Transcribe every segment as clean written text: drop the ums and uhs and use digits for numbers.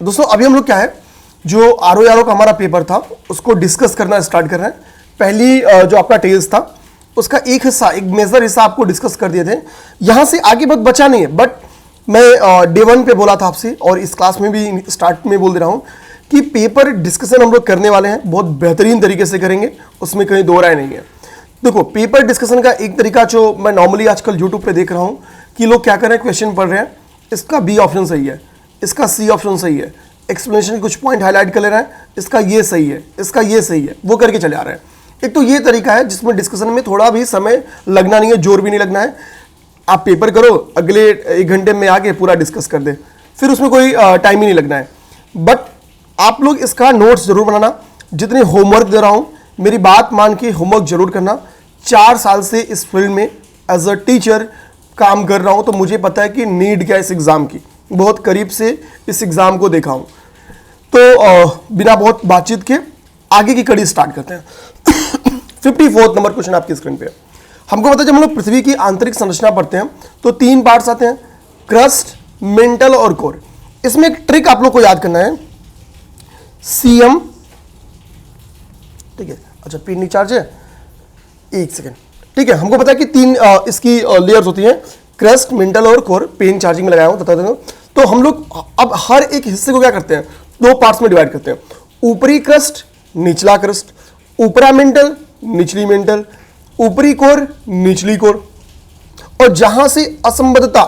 दोस्तों अभी हम लोग क्या है, जो आरओ का हमारा पेपर था उसको डिस्कस करना स्टार्ट कर रहे हैं। पहली जो आपका टेस्ट था उसका एक हिस्सा, एक मेजर हिस्सा आपको डिस्कस कर दिए थे। यहां से आगे बहुत बचा नहीं है, बट मैं डे 1 पे बोला था आपसे और इस क्लास में भी स्टार्ट में बोल दे रहा हूं कि पेपर डिस्कशन हम लोग करने वाले हैं, बहुत बेहतरीन तरीके से करेंगे, उसमें कहीं दो राय नहीं है। देखो पेपर डिस्कशन का एक तरीका जो मैं नॉर्मली आजकल यूट्यूब पे देख रहा हूं कि लोग क्या कर रहे हैं, क्वेश्चन पढ़ रहे हैं, इसका बी ऑप्शन सही है, इसका सी ऑप्शन सही है, एक्सप्लेनेशन के कुछ पॉइंट हाईलाइट कर ले रहे हैं, इसका ये सही है, इसका ये सही है, वो करके चले आ रहे हैं। एक तो ये तरीका है जिसमें डिस्कशन में थोड़ा भी समय लगना नहीं है, जोर भी नहीं लगना है। आप पेपर करो, अगले 1 घंटे में आके पूरा डिस्कस कर दे, फिर उसमें कोई टाइम ही नहीं लगना है। बट आप लोग इसका नोट्स जरूर बनाना। जितने होमवर्क दे रहा हूं मेरी बात मान के होमवर्क जरूर करना। 4 साल से इस फील्ड में एज अ टीचर काम कर रहा हूं, तो मुझे पता है कि नीड क्या है इस एग्जाम की, बहुत करीब से इस एग्जाम को देखा हूं। तो बिना बहुत बातचीत के आगे की कड़ी स्टार्ट करते हैं। 54 नंबर क्वेश्चन आपकी स्क्रीन पे। हमको पता है जब हम लोग पृथ्वी की आंतरिक संरचना पढ़ते हैं तो 3 पार्ट्स आते हैं, क्रस्ट, मेंटल और कोर। इसमें एक ट्रिक आप लोग को याद करना है, सीएम, ठीक है, अच्छा पिन नहीं चार्ज है, 1 सेकेंड, ठीक है। हमको पता है कि 3 इसकी लेयर्स होती हैं, क्रस्ट, मेंटल और कोर। पेन चार्जिंग में लगाया हूं तो हम लोग अब हर एक हिस्से को क्या करते हैं, 2 पार्ट्स में डिवाइड करते हैं, ऊपरी क्रस्ट, निचला क्रस्ट, ऊपरा मेंटल, निचली मेंटल, ऊपरी कोर, निचली कोर। और जहां से असंबद्धता,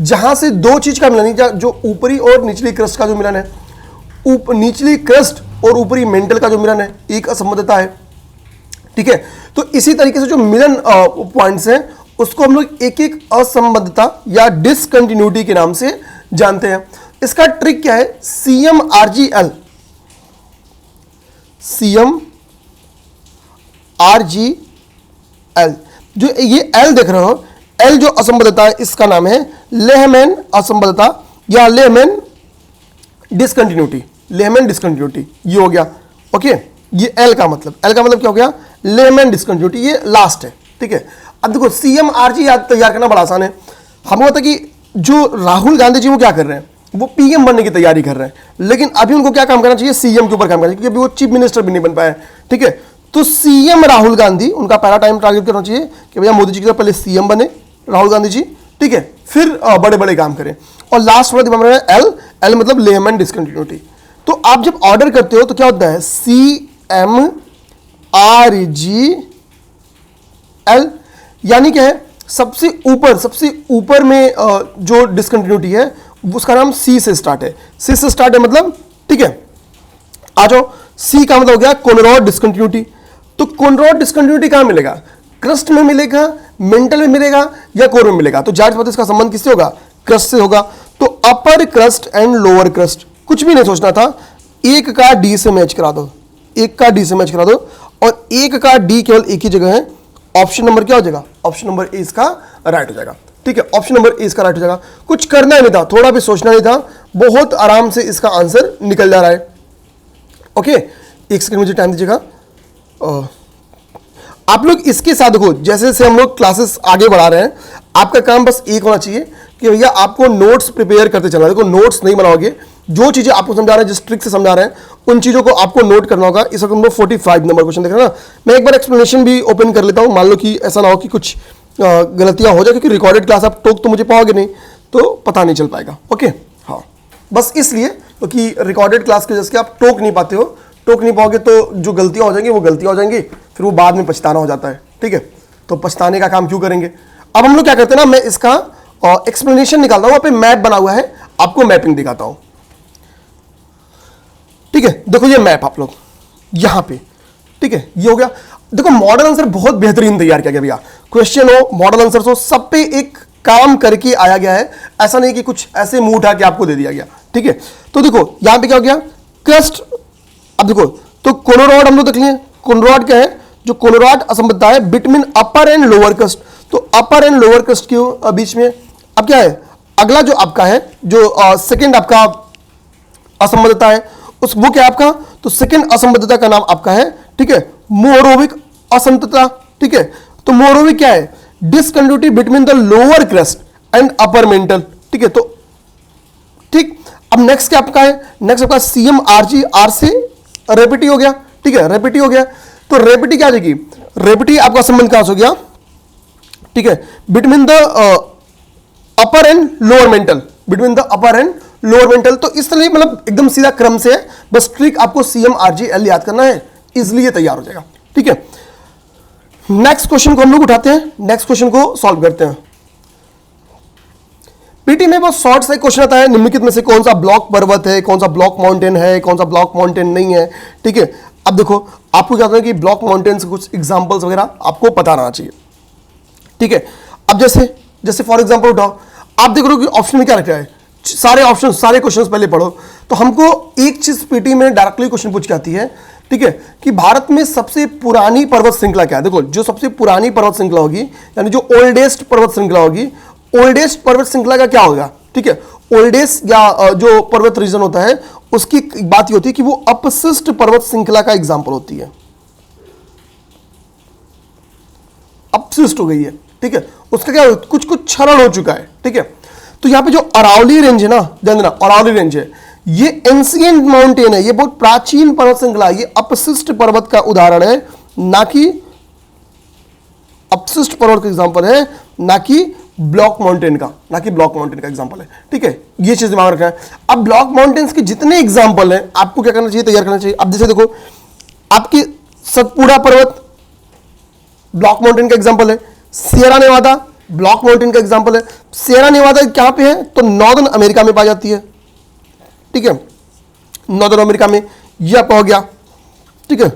जहां से 2 चीज का मिलन, जो ऊपरी और निचली क्रस्ट का जो मिलन है, निचली क्रस्ट और ऊपरी मेंटल का जो मिलन है, एक असंबद्धता है, ठीक है। तो इसी तरीके से जो मिलन पॉइंट्स हैं उसको हम लोग एक एक असंबद्धता या डिसकंटिन्यूटी के नाम से जानते हैं। इसका ट्रिक क्या है, सीएम आरजीएल, सीएम आरजीएल, जो ये एल देख रहे हो, एल जो असंबद्धता है इसका नाम है लेहमैन असंबद्धता या लेहमैन डिसकंटिन्यूटी, लेहमैन डिसकंटिन्यूटी, ये हो गया, ओके। ये एल का मतलब क्या हो गया, लेहमैन डिसकंटिन्यूटी, ये लास्ट है, ठीक है। अब देखो सीएम आरजी याद तैयार करना बड़ा आसान है। हमें पता कि जो राहुल गांधी जी वो क्या कर रहे हैं, वो पीएम बनने की तैयारी कर रहे हैं, लेकिन अभी उनको क्या काम करना चाहिए, सीएम के ऊपर काम करना चाहिए, क्योंकि अभी वो चीफ मिनिस्टर भी नहीं बन पाए, ठीक है। तो सीएम राहुल गांधी, उनका पहला टाइम टारगेट करना चाहिए कि भैया मोदी जी के पहले सीएम बने राहुल गांधी जी, ठीक है, फिर बड़े बड़े काम करें। और लास्ट वाला दिमाग में एल, एल मतलब लेहमैन डिसकंटिन्यूटी। तो आप जब ऑर्डर करते हो तो क्या होता है, सीएम आरजी एल, यानी क्या है, सबसे ऊपर में जो डिसकंटिन्यूटी है उसका नाम सी से स्टार्ट है, सी से स्टार्ट है मतलब, ठीक है। आ जाओ, सी का मतलब हो गया कोनरॉड डिसकंटिन्यूटी। तो कोनरॉड डिसकंटिन्यूटी कहां मिलेगा, क्रस्ट में मिलेगा, मेंटल में मिलेगा या कोर में मिलेगा। तो जाहिर बात है इसका संबंध किससे होगा, क्रस्ट से होगा। तो अपर क्रस्ट एंड लोअर क्रस्ट, कुछ भी नहीं सोचना था, एक का डी से मैच करा दो, एक का डी से मैच करा दो, और एक का डी केवल एक ही जगह है। ऑप्शन नंबर क्या हो जाएगा, ऑप्शन नंबर ए इसका राइट हो जाएगा, ठीक है। ऑप्शन नंबर ए इसका राइट हो जाएगा, कुछ करना नहीं था, थोड़ा भी सोचना नहीं था, बहुत आराम से इसका आंसर निकल जा रहा है, ओके। 1 सेकंड मुझे टाइम दीजिएगा। आप लोग इसके साथ देखो, जैसे जैसे हम लोग क्लासेस आगे बढ़ा रहे हैं, आपका काम बस एक होना चाहिए कि भैया आपको नोट्स प्रिपेयर करते चलना। देखो नोट्स नहीं बनाओगे, जो चीजें आपको समझा रहे हैं, जिस ट्रिक से समझा रहे हैं, उन चीजों को आपको नोट करना होगा। इस वक्त हम लोग 45 नंबर क्वेश्चन देख रहे हैं ना। मैं एक बार एक्सप्लेनेशन भी ओपन कर लेता हूं, मान लो कि ऐसा ना हो कि कुछ गलतियां हो जाए, क्योंकि रिकॉर्डेड क्लास आप टोक तो मुझे पाओगे नहीं, तो पता नहीं चल पाएगा, ओके। हाँ, बस इसलिए क्योंकि रिकॉर्डेड क्लास की वजह से आप टोक नहीं पाते हो, टोक नहीं पाओगे तो जो गलतियां हो जाएंगी वो गलतियां हो जाएंगी, फिर वो बाद में पछताना हो जाता है, ठीक है। तो पछताने का काम क्यों करेंगे। अब हम लोग क्या करते हैं ना, मैं इसका एक्सप्लेनेशन निकालता हूं, वहां पे मैप बना हुआ है, आपको मैपिंग दिखाता हूं, ठीक है। देखो ये मैप आप लोग यहां पे, ठीक है, ये हो गया। देखो मॉडल आंसर बहुत बेहतरीन तैयार किया गया भैया, क्वेश्चन हो, मॉडल आंसर हो, सब पे एक काम करके आया गया है, ऐसा नहीं कि कुछ ऐसे मुंह उठा के आपको दे दिया गया, ठीक है। तो देखो यहां पे क्या हो गया, क्रस्ट। अब देखो तो कोनोरॉड हम लोग देख लिए, कोनोरॉड क्या है, जो कोनोरॉड असंबद्धता है between upper and lower crust. तो अपर एंड लोअर क्रस्ट के बीच में अब क्या है, अगला जो आपका है, जो सेकंड आपका असंबद्धता है, उस वो क्या आपका, तो सेकंड असंबद्धता का नाम आपका है, ठीक है, मोरोविक असंतता, ठीक है। तो मोरोविक क्या है, discontinuity between the lower crust and upper mantle, ठीक है। तो ठीक, अब अब नेक्स्ट क्या आपका है, नेक्स्ट आपका CMRG, आर से रेपिटी हो गया, ठीक है, रेपिटी हो गया। तो रेपिटी क्या आ जाएगी, रेपिटी आपका संबंध कहां से हो गया, ठीक है, between the upper and lower mental, between the upper and lower mental. तो इस तरह मतलब एकदम सीधा क्रम से है, बस ट्रिक आपको CMRGL याद करना है, इजिली ये तैयार हो जाएगा, ठीक है। नेक्स्ट क्वेश्चन को हम लोग उठाते हैं, नेक्स्ट क्वेश्चन को सॉल्व करते हैं। पीटी में बहुत शॉर्ट सा क्वेश्चन आता है, निम्नलिखित में से कौन सा ब्लॉक पर्वत है, कौन सा ब्लॉक माउंटेन है, कौन सा ब्लॉक माउंटेन नहीं है, ठीक है। अब देखो आपको क्या होता है कि ब्लॉक माउंटेन से कुछ एग्जांपल्स वगैरह आपको पता रहना चाहिए, ठीक है। अब जैसे फॉर एग्जांपल उठाओ, आप देख रहे हो कि ऑप्शन में क्या रखा है, सारे ऑप्शन, सारे क्वेश्चंस पहले पढ़ो। तो हमको एक चीज पीटी में डायरेक्टली क्वेश्चन पूछ के आती है, ठीक है, कि भारत में सबसे पुरानी पर्वत श्रृंखला क्या है। देखो जो सबसे पुरानी पर्वत श्रृंखला होगी, यानी जो ओल्डेस्ट पर्वत श्रृंखला होगी, ओल्डेस्ट पर्वत श्रृंखला का क्या होगा, ठीक है। ओल्डेस्ट या जो पर्वत रीजन होता है उसकी बात ये होती है कि वो अपशिष्ट पर्वत श्रृंखला का एग्जाम्पल होती है, अपशिष्ट हो गई है, ठीक है, उसका क्या कुछ कुछ क्षरण हो चुका है, ठीक है। तो यहां पे जो अरावली रेंज है ना, ध्यान देना, अरावली रेंज है, ये एंशिएंट माउंटेन है, ये बहुत प्राचीन पर्वत श्रृंखला, ये अपशिष्ट पर्वत का उदाहरण है, ना कि अपशिष्ट पर्वत का एग्जांपल है, ना कि ब्लॉक माउंटेन का, ना कि ब्लॉक माउंटेन का एग्जांपल है, ठीक है। ये चीज दिमाग रखना है। अब ब्लॉक माउंटेन्स के जितने एग्जांपल हैं आपको क्या करना चाहिए, तैयार करना चाहिए। अब जैसे देखो आपकी सतपुड़ा पर्वत ब्लॉक माउंटेन का एग्जांपल है, सियरा नेवादा ब्लॉक माउंटेन का एग्जांपल है। सियरा नेवादा कहां पे है, तो नॉर्दर्न अमेरिका में पाई जाती है, ठीक है, नॉर्दर्न अमेरिका में, यह आपका हो गया, ठीक है।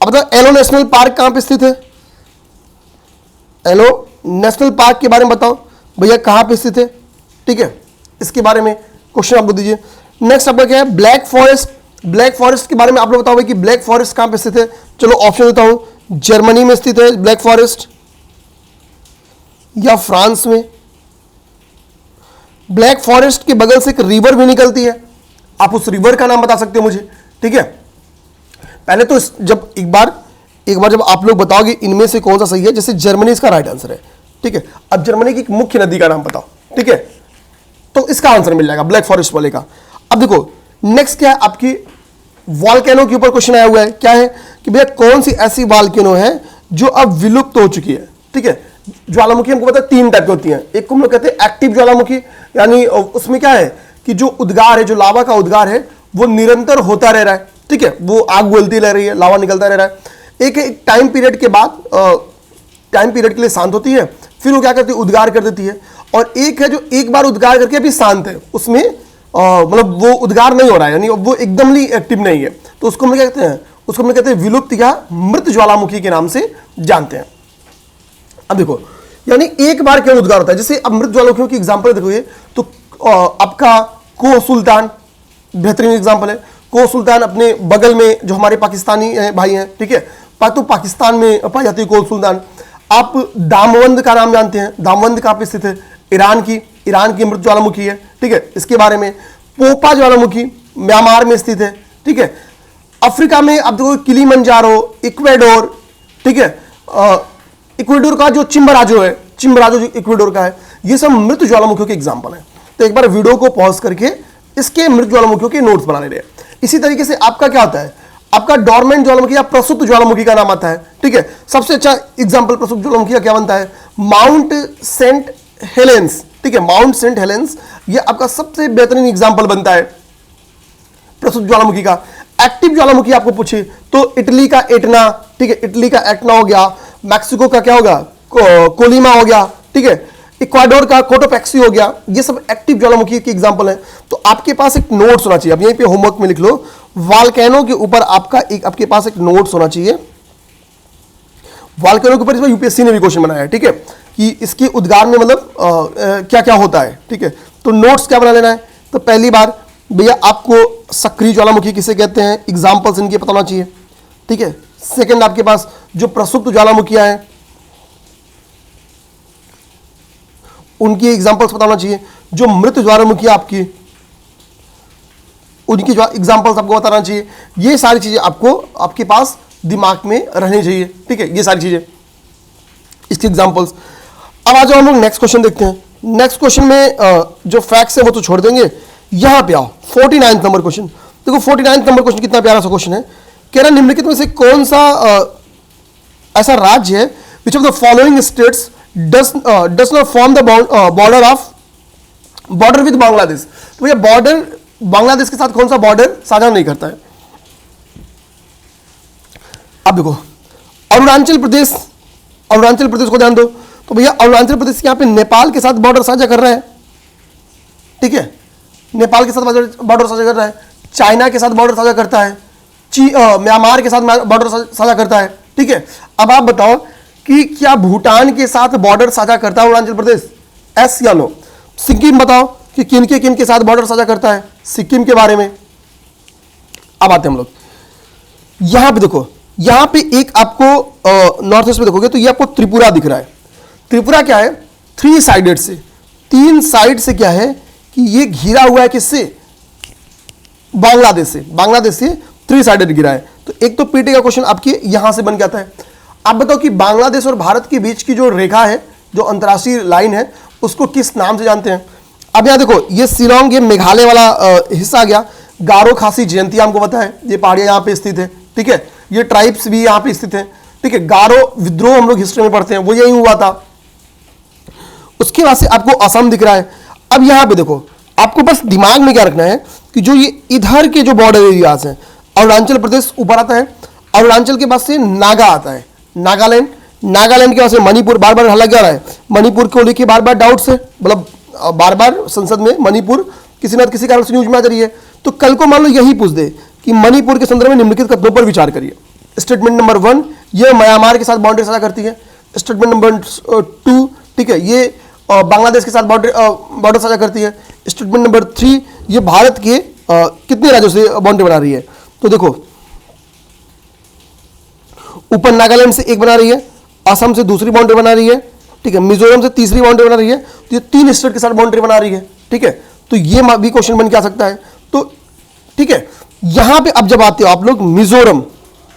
अब बताओ एलो नेशनल पार्क कहां पे स्थित है, एलो नेशनल पार्क के बारे में बताओ भैया कहां पे स्थित है, ठीक है, इसके बारे में क्वेश्चन आपको दीजिए। नेक्स्ट आपका क्या है, ब्लैक फॉरेस्ट, ब्लैक फॉरेस्ट के बारे में आप लोग बताओ भाई कि ब्लैक फॉरेस्ट कहां पे स्थित है। चलो ऑप्शन देता हूं, जर्मनी में स्थित है ब्लैक फॉरेस्ट, या फ्रांस में। ब्लैक फॉरेस्ट के बगल से एक रिवर भी निकलती है, आप उस रिवर का नाम बता सकते हो मुझे, ठीक है। पहले तो जब एक बार जब आप लोग बताओगे इनमें से कौन सा सही है, जैसे जर्मनी इसका राइट आंसर है, ठीक है। अब जर्मनी की एक मुख्य नदी का नाम बताओ, ठीक है, तो इसका आंसर मिल जाएगा ब्लैक फॉरेस्ट वाले का। अब देखो नेक्स्ट क्या है, आपकी वॉल्केनो के ऊपर क्वेश्चन आया हुआ है, क्या है कि भैया कौन सी ऐसी वॉल्केनो है जो अब विलुप्त हो चुकी है, ठीक है। ज्वालामुखी हमको पता है 3 टाइप की होती हैं, एक को हम लोग कहते हैं एक्टिव ज्वालामुखी, यानी उसमें क्या है कि जो उद्गार है, जो लावा का उद्गार है वो निरंतर होता रह रहा है, ठीक है, वो आग बोलती रह रही है, लावा निकलता रह रहा है। एक टाइम पीरियड के बाद टाइम पीरियड के लिए शांत होती है, फिर वो क्या करती है, उद्गार कर देती है। और एक है जो एक बार उद्गार करके अभी शांत है, उसमें मतलब वो उद्गार नहीं हो रहा है, यानी वो एकदम ही एक्टिव नहीं है, तो उसको हम क्या कहते हैं, उसको हम कहते हैं विलुप्त या मृत ज्वालामुखी के नाम से जानते हैं। अब देखो यानी एक बार क्यों उद्गार होता है, जैसे अब मृत ज्वालामुखियों की एग्जांपल देखोगे तो आपका को सुल्तान बेहतरीन एग्जांपल है। को सुल्तान अपने बगल में जो हमारे पाकिस्तानी भाई हैं, ठीक है, तो पाकिस्तान में पाई जाती है को सुल्तान। आप दामवंद का नाम जानते हैं, दामवंद कहां पे स्थित है, ईरान की मृत ज्वालामुखी है, ठीक है, इसके बारे में। पोपा ज्वालामुखी म्यांमार में स्थित है, ठीक है। अफ्रीका में आप देखो किलिमंजारो, इक्वेडोर, ठीक है, इक्वेडोर का जो चिम्बराजो है, चिम्बराजो जो इक्वेडोर का है, ये सब मृत ज्वालामुखियों के एग्जाम्पल है। तो एक बार वीडियो को पॉज करके इसके मृत ज्वालामुखियों के नोट्स बना ले रहे हैं। इसी तरीके से आपका क्या होता है, आपका डॉर्मेंट ज्वालामुखी या प्रसुप्त ज्वालामुखी का नाम आता है, ठीक है। सबसे अच्छा एग्जाम्पल प्रसुप्त ज्वालामुखी का क्या बनता है, माउंट सेंट हेलेंस, ठीक है, माउंट सेंट हेलेंस, ये आपका सबसे बेहतरीन एग्जाम्पल बनता है प्रसुप्त ज्वालामुखी का। एक्टिव ज्वालामुखी आपको पूछे तो इटली का एटना, ठीक है, इटली का एटना हो गया, मैक्सिको का क्या होगा, कोलिमा हो गया, ठीक है, इक्वाडोर का कोटोपैक्सी हो गया, ये सब एक्टिव ज्वालामुखी की एग्जांपल है। तो आपके पास एक नोट्स होना चाहिए, अब यहीं पे होमवर्क में लिख लो, वॉल्केनो के ऊपर आपके पास एक नोट्स होना चाहिए। वॉल्केनो के ऊपर इसमें यूपीएससी ने भी क्वेश्चन बनाया है, ठीक है, कि इसके उद्गार में मतलब क्या क्या होता है, ठीक है। तो नोट्स क्या बना लेना है, तो पहली बार भैया आपको सक्रिय ज्वालामुखी किसे कहते हैं, एग्जाम्पल्स इनके पता होना चाहिए, ठीक है। सेकेंड आपके पास जो प्रसुप्त ज्वालामुखियां हैं उनकी एग्जांपल्स बताना चाहिए, जो मृत ज्वालामुखी आपकी उनकी एग्जांपल्स आपको बताना चाहिए। ये सारी चीजें आपको आपके पास दिमाग में रहनी चाहिए, ठीक है, ये सारी चीजें इसकी एग्जांपल्स। अब आ जाओ हम लोग नेक्स्ट क्वेश्चन देखते हैं, नेक्स्ट क्वेश्चन में जो फैक्ट्स है वो तो छोड़ देंगे, यहां पे आओ 49 नंबर क्वेश्चन। देखो 49 नंबर क्वेश्चन कितना प्यारा सा क्वेश्चन है। कह रहा निम्नलिखित में से कौन सा ऐसा राज्य है which of the following states does not form the border with Bangladesh. तो भैया बॉर्डर बांग्लादेश के साथ कौन सा बॉर्डर साझा नहीं करता है। अब देखो अरुणाचल प्रदेश को ध्यान दो, तो भैया अरुणाचल प्रदेश यहां पे नेपाल के साथ बॉर्डर साझा कर रहा है, ठीक है, नेपाल के साथ बॉर्डर साझा कर रहा है, चाइना के साथ बॉर्डर साझा करता है, म्यांमार के साथ बॉर्डर साझा करता है, ठीक है। अब आप बताओ कि क्या भूटान के साथ बॉर्डर साझा करता है अरुणाचल प्रदेश, एस या नो। सिक्किम बताओ कि किन के साथ बॉर्डर साझा करता है, सिक्किम के बारे में। अब आते हैं हम लोग यहां पे, देखो यहां पे एक आपको नॉर्थ ईस्ट में देखोगे तो ये आपको त्रिपुरा दिख रहा है। त्रिपुरा क्या है, 3 साइडेड से, 3 साइड से क्या है कि ये घिरा हुआ है किससे, बांग्लादेश से 3 साइडेड घिरा है। तो एक तो पीटी का क्वेश्चन आपके यहां से बन के आता है। आप बताओ कि बांग्लादेश और भारत के बीच की जो रेखा है, जो अंतरराष्ट्रीय लाइन है, उसको किस नाम से जानते हैं। अब यहां देखो ये शिलोंग, ये मेघालय वाला हिस्सा आ गया। गारो खासी जयंती हमको पता है, ये पहाड़ियां यहां पे स्थित है, ठीक है। ये ट्राइब्स भी यहां पे स्थित हैं, ठीक है। गारो विद्रोह हम लोग हिस्ट्री में पढ़ते हैं, वो यही हुआ था। उसके बाद से आपको असम दिख रहा है। अब यहां पे देखो आपको बस दिमाग में क्या रखना है कि जो ये इधर के जो बॉर्डर एरियाज हैं, अरुणाचल प्रदेश ऊपर आता है, अरुणाचल के बाद से नागा आता है, नागालैंड के बाद से मणिपुर। बार बार हल्ला क्या रहा है, मणिपुर को लेकर बार बार डाउट्स है, मतलब बार बार संसद में मणिपुर किसी न किसी कारण से न्यूज में आ रही है। तो कल को मान लो यही पूछ दे कि मणिपुर के संदर्भ में निम्नलिखित कथनों पर विचार करिए। स्टेटमेंट नंबर 1, ये म्यांमार के साथ बाउंड्री साझा करती है। स्टेटमेंट नंबर 2, ठीक है, ये बांग्लादेश के साथ बॉर्डर साझा करती है। स्टेटमेंट नंबर 3, ये भारत के कितने राज्यों से बाउंड्री बना रही है। तो देखो ऊपर नागालैंड से एक बना रही है, असम से दूसरी बाउंड्री बना रही है, ठीक है, मिजोरम से तीसरी बाउंड्री बना रही है। तो ये 3 स्टेट के साथ बाउंड्री बना रही है, ठीक है। तो ये भी क्वेश्चन बन के आ सकता है। तो ठीक है, यहां पे अब जब आते हो आप लोग मिजोरम,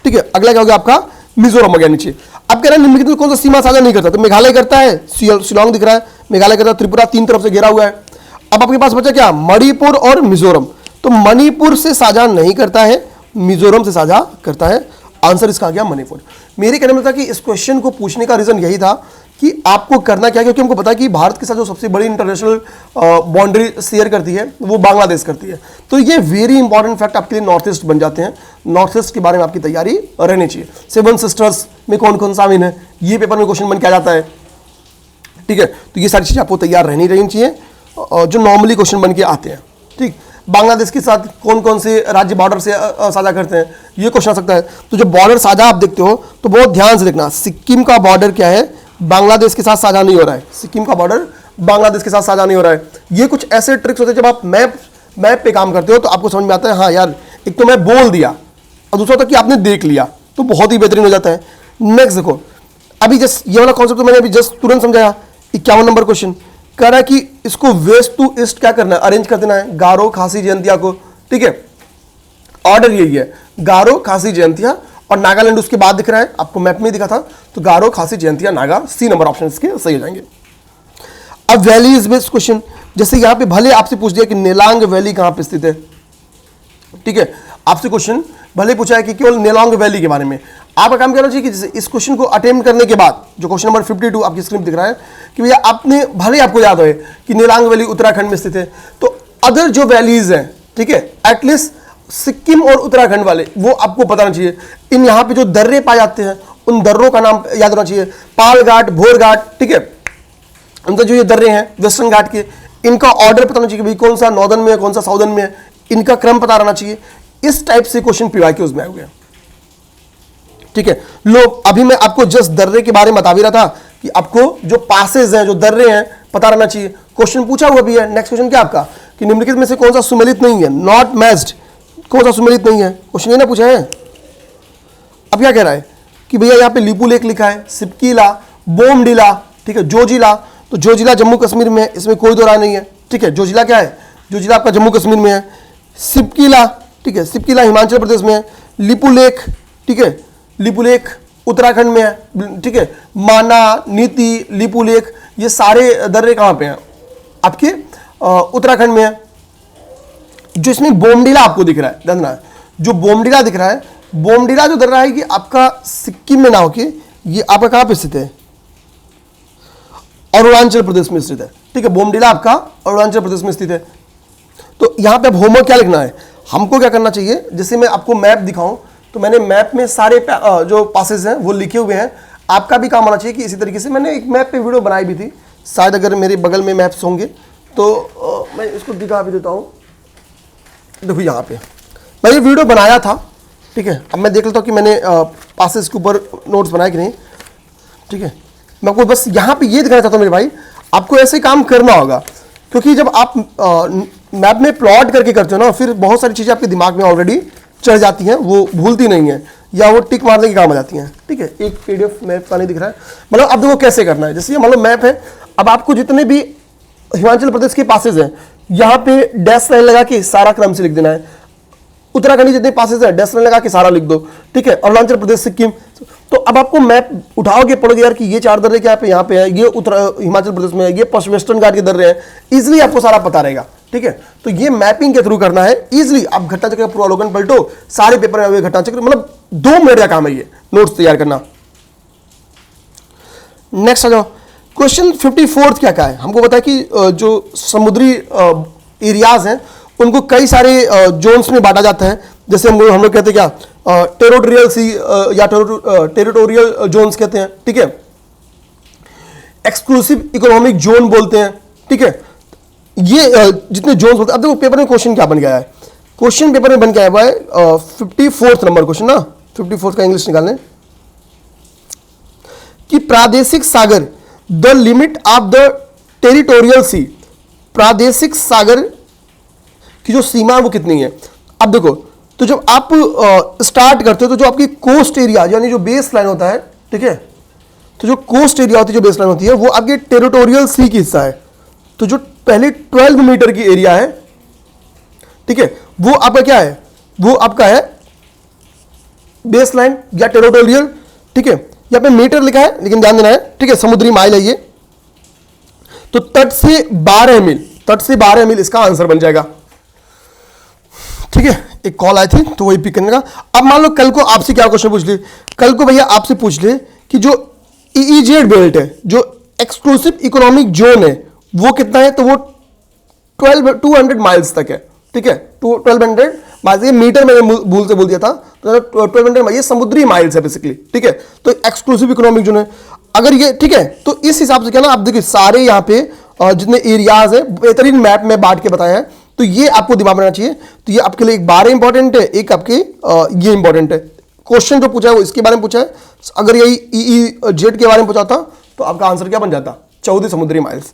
ठीक है, अगला क्या हो गया आपका, मिजोरम हो गया नीचे। अब कह रहे हैं निम्नलिखित में कौन सा सीमा साझा नहीं करता, तो मेघालय करता है, शिलोंग दिख रहा है, मेघालय करता है, त्रिपुरा 3 तरफ से घेरा हुआ है। अब आपके पास बचा क्या, मणिपुर और मिजोरम। तो मणिपुर से साझा नहीं करता है, मिजोरम से साझा करता है। आंसर इसका आ गया मणिपुर। मेरे कहने में था कि इस क्वेश्चन को पूछने का रीजन यही था कि आपको करना क्या, क्योंकि हमको पता है कि भारत के साथ जो सबसे बड़ी इंटरनेशनल बाउंड्री शेयर करती है वो बांग्लादेश करती है। तो ये वेरी इंपॉर्टेंट फैक्ट आपके लिए नॉर्थ ईस्ट बन जाते हैं। नॉर्थ ईस्ट के बारे में आपकी तैयारी रहनी चाहिए। 7 सिस्टर्स में कौन कौन शामिल है, ये पेपर में क्वेश्चन बन के आ जाता है, ठीक है। तो ये सारी चीजें आपको तैयार रहनी चाहिए जो नॉर्मली क्वेश्चन बन के आते हैं, ठीक। बांग्लादेश के साथ कौन कौन से राज्य बॉर्डर से साझा करते हैं, ये क्वेश्चन आ सकता है। तो जो बॉर्डर साझा आप देखते हो तो बहुत ध्यान से देखना, सिक्किम का बॉर्डर क्या है, बांग्लादेश के साथ साझा नहीं हो रहा है। सिक्किम का बॉर्डर बांग्लादेश के साथ साझा नहीं हो रहा है। ये कुछ ऐसे ट्रिक्स होते हैं जब आप मैप पे काम करते हो तो आपको समझ में आता है, हाँ यार एक तो मैं बोल दिया और दूसरा तो कि आपने देख लिया, तो बहुत ही बेहतरीन हो जाता है। नेक्स्ट देखो, अभी जस्ट ये वाला कॉन्सेप्ट तो मैंने अभी जस्ट तुरंत समझाया। 51 नंबर क्वेश्चन कह रहा है कि इसको वेस्ट टू ईस्ट क्या करना है, अरेंज कर देना है, गारो खासी जयंतिया को, ठीक है। ऑर्डर यही है, गारो खासी जयंतिया और नागालैंड उसके बाद दिख रहा है, आपको मैप में दिखा था। तो Garo Khasi Jaintia Naga, C number option इसके सही हो जाएंगे। अब वैलीज बेस्ड क्वेश्चन, जैसे यहां पे भले आपसे पूछ दिया कि नेलांग वैली कहां पे स्थित है, ठीक है, आपसे क्वेश्चन भले पूछा है कि केवल नेलांग वैली के बारे में, आपका काम करना चाहिए कि जैसे इस क्वेश्चन को अटेम्प्ट करने के बाद जो क्वेश्चन नंबर 52 आपकी स्क्रीन दिख रहा है कि भैया आपने भले आपको याद हो कि नेलांग वैली उत्तराखंड में स्थित है, तो अदर जो वैलीज हैं, ठीक है, एटलीस्ट सिक्किम और उत्तराखंड वाले वो आपको बताना चाहिए। इन यहाँ पे जो दर्रे पाए जाते हैं उन दर्रों का नाम याद होना चाहिए, पाल घाट, भोर घाट, ठीक है, उनका जो ये दर्रे हैं वेस्टर्न घाट के, इनका ऑर्डर पता होना चाहिए कि भाई कौन सा नॉर्दर्न में है, कौन सा साउदर्न में है, इनका क्रम पता रहना चाहिए। इस टाइप से क्वेश्चन पीवाईक्यू में आए हुए हैं, ठीक है। लोग अभी मैं आपको जस्ट दर्रे के बारे में बता भी रहा था कि आपको जो पासेज हैं, जो दर्रे हैं, पता रहना चाहिए। क्वेश्चन पूछा हुआ भी है। नेक्स्ट क्वेश्चन क्या आपका कि निम्नलिखित में से कौन सा सुमेलित नहीं है, नॉट मैच्ड, कौन सा सुमेलित नहीं है, क्वेश्चन ये ना पूछा है। अब क्या कह रहा है कि भैया यहाँ पे लिपू लेक लिखा है, सिपकीला, बोमडिला, ठीक है, जोजिला। तो जोजिला जम्मू कश्मीर में है, इसमें कोई दो राय नहीं है, ठीक है। जोजिला क्या है, जोजिला आपका जम्मू कश्मीर में है। सिपकीला, ठीक है, सिपकीला हिमाचल प्रदेश में है। लिपू लेक, ठीक है, लिपू लेक उत्तराखंड में है, ठीक है। माना, नीति, लिपू लेक, ये सारे दर्रे कहाँ पे हैं, आपके उत्तराखंड में है। जो इसमें बोमडीला आपको दिख रहा है, ध्यान रखना, जो बोमडीला दिख रहा है, बोमडीला जो दिख रहा है कि आपका सिक्किम में ना होके ये आपका कहां पे स्थित है, अरुणाचल प्रदेश में स्थित है। ठीक है, बोमडीला आपका अरुणाचल प्रदेश में स्थित है। तो यहां पे अब होमवर्क क्या लिखना है, हमको क्या करना चाहिए, जैसे मैं आपको मैप दिखाऊं तो मैंने मैप में सारे जो पासेज हैं वो लिखे हुए हैं। आपका भी काम होना चाहिए कि इसी तरीके से, मैंने एक मैप पे वीडियो बनाई भी थी, शायद अगर मेरे बगल में मैप्स होंगे तो मैं इसको दिखा भी देता हूं। देखो यहाँ पे मैं ये वीडियो बनाया था। ठीक है, अब मैं देख लेता हूँ कि मैंने पासेज के ऊपर नोट्स बनाए कि नहीं। ठीक है, मैं आपको बस यहाँ पे ये दिखाना चाहता हूँ मेरे भाई, आपको ऐसे काम करना होगा, क्योंकि जब आप मैप में प्लॉट करके करते हो ना, फिर बहुत सारी चीज़ें आपके दिमाग में ऑलरेडी चढ़ जाती हैं, वो भूलती नहीं है या वो टिक मारने के काम आ जाती हैं। ठीक है, एक PDF मैप का नहीं दिख रहा है, मतलब अब देखो कैसे करना है। जैसे ये मतलब मैप है, अब आपको जितने भी हिमाचल प्रदेश के पासेज हैं यहाँ पे डैश लाइन लगा के सारा क्रम से लिख देना है। उत्तराखंड जितने पासेज है डैश लाइन लगा के सारा लिख दो। ठीक है, अरुणाचल प्रदेश, सिक्किम। तो अब आपको मैप उठाओगे, पढ़ोगे यार कि ये 4 दर्रे क्या पे यहाँ पे है, ये हिमाचल प्रदेश में है, ये पश्चिम वेस्टर्न घाट के दर्रे हैं, इजिली आपको सारा पता रहेगा। ठीक है, तो ये मैपिंग के थ्रू करना है इजिली। आप घटना चक्र का पूर्वावलोकन पलटो, सारे पेपर में घटना चक्र, मतलब 2 मिनट का काम है ये नोट्स तैयार करना। नेक्स्ट आ जाओ, क्वेश्चन 54 क्या है, हमको पता है कि जो समुद्री एरियाज हैं उनको कई सारे जोन्स में बांटा जाता है। जैसे हम लोग कहते हैं क्या, टेरिटोरियल सी या टेरिटोरियल जोन्स कहते हैं। ठीक है, एक्सक्लूसिव इकोनॉमिक जोन बोलते हैं। ठीक है, ये जितने जोन्स बोलते हैं। अब देखो पेपर में क्वेश्चन क्या बन गया है, क्वेश्चन पेपर में बन गया हुआ है 54 नंबर क्वेश्चन ना, 54 का इंग्लिश निकालने कि प्रादेशिक सागर, the limit of the territorial sea, प्रादेशिक सागर की जो सीमा है वो कितनी है। अब देखो, तो जब आप स्टार्ट करते हो तो जो आपकी कोस्ट एरिया यानी जो बेस लाइन होता है, ठीक है, तो जो कोस्ट एरिया होती है, जो बेस लाइन होती है, वो आपके टेरिटोरियल सी की हिस्सा है। तो जो पहले 12 मीटर की एरिया है, ठीक है, वो आपका क्या है, वो आपका है बेस लाइन या टेरिटोरियल। ठीक है, यहां पे मीटर लिखा है लेकिन ध्यान देना है। ठीक है, समुद्री माइल है ये। तो तट से 12 मील, तट से 12 मील इसका आंसर बन जाएगा। ठीक है, एक कॉल आई थी तो वही पिक करने का। अब मान लो कल को आपसे क्या क्वेश्चन पूछ ले, कल को भैया आपसे पूछ ले कि जो EEZ बेल्ट है, जो एक्सक्लूसिव इकोनॉमिक जोन है, वो कितना है, तो वो 200 माइल्स तक है। ठीक है, 1200 माइल्स, ये मीटर मैंने भूल से बोल दिया था, तो 1200 माइल, ये समुद्री माइल्स है बेसिकली। ठीक है, तो एक्सक्लूसिव इकोनॉमिक जोन है अगर ये। ठीक है, तो इस हिसाब से क्या ना, आप देखिए सारे यहाँ पे जितने एरियाज है बेहतरीन मैप में बांट के बताया है, तो ये आपको दिमाग में रहना चाहिए। तो ये आपके लिए एक 12 इंपॉर्टेंट है, एक आपके ये इंपॉर्टेंट है। क्वेश्चन जो पूछा है वो इसके बारे में पूछा है। अगर यही EEZ के बारे में पूछा था तो आपका आंसर क्या बन जाता, 14 समुद्री माइल्स।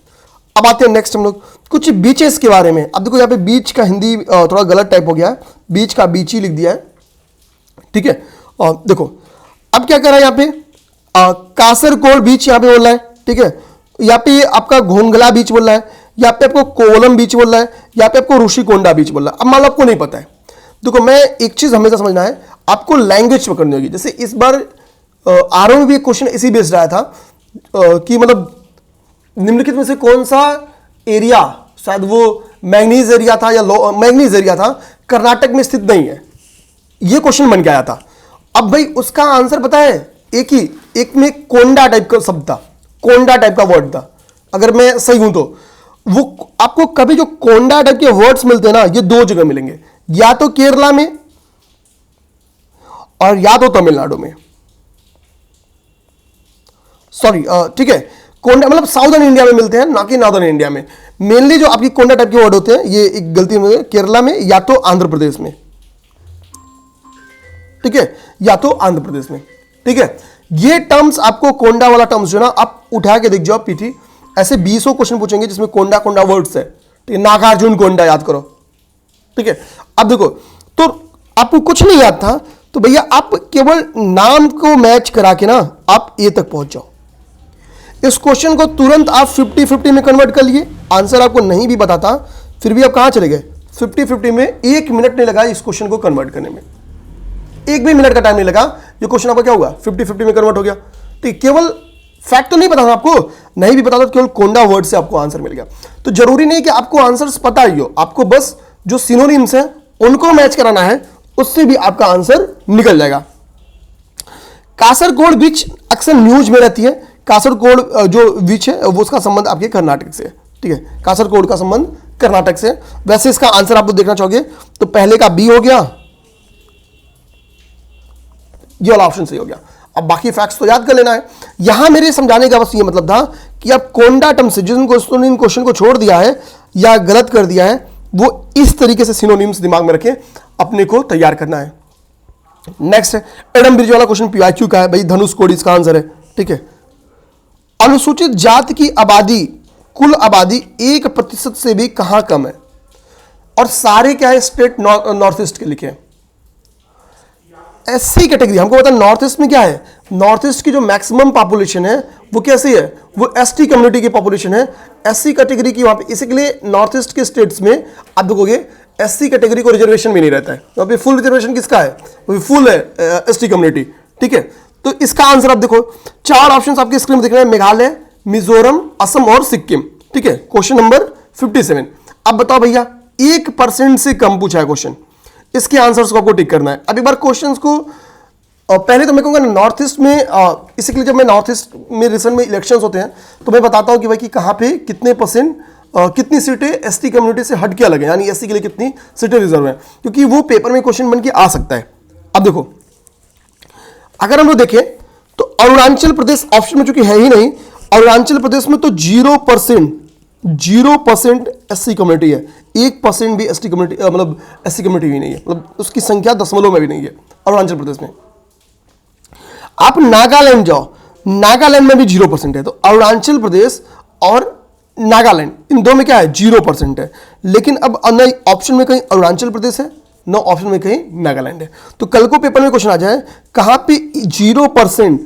अब आते हैं नेक्स्ट हम लोग कुछ बीचेस के बारे में। अब देखो यहाँ पे बीच का हिंदी थोड़ा गलत टाइप हो गया है, बीच का बीच ही लिख दिया है। ठीक है, देखो अब क्या कर रहा है यहाँ पे, कासरकोल बीच यहाँ पे बोल रहा है। ठीक है, यहाँ पे आपका घोंगला बीच बोल रहा है, यहाँ पे आपको कोवलम बीच बोल रहा है, यहाँ पे आपको ऋषिकोंडा बीच बोल रहा है। अब मान लो आपको नहीं पता है, देखो मैं एक चीज हमेशा समझना है, आपको लैंग्वेज पकड़नी होगी। जैसे इस बार RO में भी एक क्वेश्चन इसी बेस्ड आया था कि मतलब निम्नलिखित में से कौन सा एरिया, शायद वो मैंगनीज एरिया था या मैंगनीज एरिया था, कर्नाटक में स्थित नहीं है। ये क्वेश्चन बन के आया था। अब भाई उसका आंसर पता है, एक में कोंडा टाइप का शब्द था, कोंडा टाइप का वर्ड था, अगर मैं सही हूं तो। वो आपको कभी जो कोंडा टाइप के वर्ड्स मिलते हैं ना, ये 2 जगह मिलेंगे, या तो केरला में और या तो तमिलनाडु में। सॉरी, ठीक है, कोंडा मतलब साउदर्न इंडिया में मिलते हैं, ना कि नॉर्दर्न इंडिया में। मेनली जो आपकी कोंडा टाइप के वर्ड होते हैं, ये एक गलती में केरला में या तो आंध्र प्रदेश में। ठीक है, या तो आंध्र प्रदेश में। ठीक है, ये टर्म्स आपको कोंडा वाला टर्म्स जो ना आप उठा के देख जाओ पीटी, ऐसे 20 क्वेश्चन पूछेंगे जिसमें कोंडा कोंडा वर्ड्स है। ठीक है, नागार्जुन कोंडा याद करो। ठीक है, अब देखो तो आपको कुछ नहीं याद था तो भैया आप केवल नाम को मैच करा के ना आप ए तक पहुंच जाओ। इस क्वेश्चन को तुरंत आप 50-50 में कन्वर्ट कर लिए, आंसर आपको नहीं भी बताता फिर भी आप कहां चले गए 50-50 में। 1 मिनट नहीं लगा इस क्वेश्चन को कन्वर्ट करने में, 1 भी मिनट का टाइम नहीं लगा। ये क्वेश्चन आपका क्या हुआ 50-50 में कन्वर्ट हो गया। तो केवल फैक्ट तो नहीं पता था आपको, नहीं भी पता था, केवल कोंडा वर्ड से आपको आंसर मिल गया। तो जरूरी नहीं कि आपको आंसर्स पता ही हो, आपको बस जो सिनोनिम्स है उनको मैच कराना है, उससे भी आपका आंसर निकल जाएगा। कासरगोड बीच अक्सर न्यूज में रहती है। कासरगोड जो बीच है वो उसका संबंध आपके कर्नाटक से है, ठीक है, कासरगोड का संबंध कर्नाटक से। वैसे इसका आंसर आप देखना चाहोगे तो पहले का बी हो गया, ये वाला ऑप्शन सही हो गया। अब बाकी फैक्ट्स तो याद कर लेना है। यहां मेरे समझाने का बस ये मतलब था कि आप कोंडा टर्म से जिन क्वेश्चन को छोड़ दिया है या गलत कर दिया है, वो इस तरीके से सिनोनिम्स दिमाग में रखे अपने को तैयार करना है। नेक्स्ट है एडम ब्रिज वाला क्वेश्चन, पीआईक्यू का है भाई, धनुष कोड इसका आंसर है, ठीक है। अनुसूचित जाति की आबादी, कुल आबादी 1% से भी कहां कम है, और सारे क्या है स्टेट नॉर्थ ईस्ट के लिखे हैं। एससी कैटेगरी हमको पता है नॉर्थ ईस्ट में क्या है, नॉर्थ ईस्ट की जो मैक्सिमम पॉपुलेशन है वो कैसी है, वो एसटी कम्युनिटी की पॉपुलेशन है, एससी कैटेगरी की वहां पे। इसलिए नॉर्थ ईस्ट के स्टेट्स में आप देखोगे एससी कैटेगरी को रिजर्वेशन भी नहीं रहता है, वहां पे फुल रिजर्वेशन किसका है, वो फुल है एसटी कम्युनिटी, ठीक है। तो इसका आंसर आप देखो, 4 ऑप्शन आपके स्क्रीन में दिख रहे हैं, मेघालय, मिजोरम, असम और सिक्किम, ठीक है। Question number 57। अब बताओ भैया 1% से कम पूछा है क्वेश्चन, इसके आंसर्स को आपको टिक करना है। अब एक बार क्वेश्चंस को पहले तो मैं कहूंगा नॉर्थ ईस्ट में, इसीलिए जब मैं नॉर्थ ईस्ट में रिसेंट में इलेक्शंस होते हैं तो मैं बताता हूं कि भाई कि कहां पे कितने परसेंट कितनी सीटें एसटी कम्युनिटी से हट के अलग है, यानी एससी के लिए कितनी सीटें रिजर्व है, क्योंकि वो पेपर में क्वेश्चन बन के आ सकता है। अब देखो अगर हम लोग देखें तो अरुणाचल प्रदेश ऑप्शन में चूंकि है ही नहीं, अरुणाचल प्रदेश में तो 0% एससी कम्युनिटी है, 1% भी एसटी कम्युनिटी मतलब एससी कम्युनिटी भी नहीं है, मतलब उसकी संख्या दशमलव में भी नहीं है अरुणाचल प्रदेश में। आप नागालैंड जाओ, नागालैंड में भी 0% है। तो अरुणाचल प्रदेश और नागालैंड इन दो में क्या है 0% है, लेकिन अब न ऑप्शन में कहीं अरुणाचल प्रदेश है न ऑप्शन में कहीं नागालैंड है। तो कल को पेपर में क्वेश्चन आ जाए कहां पे 0%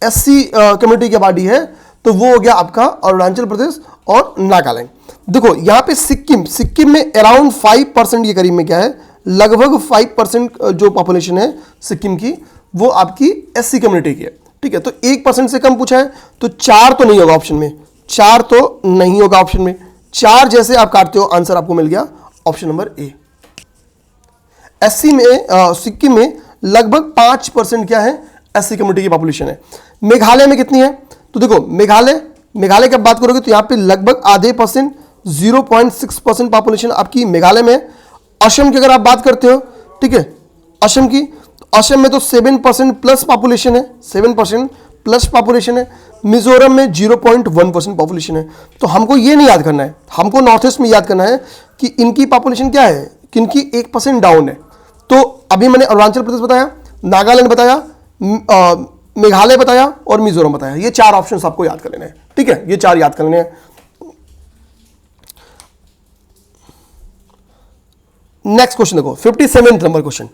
एससी कम्युनिटी की आबादी है, तो वो हो गया आपका अरुणाचल प्रदेश और नागालैंड। देखो यहां पे सिक्किम में अराउंड 5% के करीब में क्या है, लगभग 5% जो पॉपुलेशन है सिक्किम की वो आपकी एससी कम्युनिटी की है, ठीक है। तो 1% से कम पूछा है, तो 4 तो नहीं होगा ऑप्शन में, 4 तो नहीं होगा ऑप्शन में। 4 जैसे आप काटते हो आंसर आपको मिल गया ऑप्शन नंबर ए। एससी में सिक्किम में लगभग 5% क्या है एससी कम्युनिटी की पॉपुलेशन है। मेघालय में कितनी है, तो देखो मेघालय की बात करोगे तो यहां पे लगभग आधे परसेंट 0.6% पॉपुलेशन आपकी मेघालय में। असम की अगर आप बात करते हो, ठीक है, असम की, असम में तो 7% प्लस पॉपुलेशन है, 7% प्लस पॉपुलेशन है। मिजोरम में 0.1% पॉपुलेशन है। तो हमको ये नहीं याद करना है, हमको नॉर्थ ईस्ट में याद करना है कि इनकी पॉपुलेशन क्या है, किनकी 1% डाउन है। तो अभी मैंने अरुणाचल प्रदेश बताया, नागालैंड बताया, मेघालय बताया और मिजोरम बताया। ये 4 ऑप्शंस आपको याद कर लेने हैं, ठीक है, ये 4 याद कर लेने हैं। नेक्स्ट क्वेश्चन देखो 57 नंबर क्वेश्चन,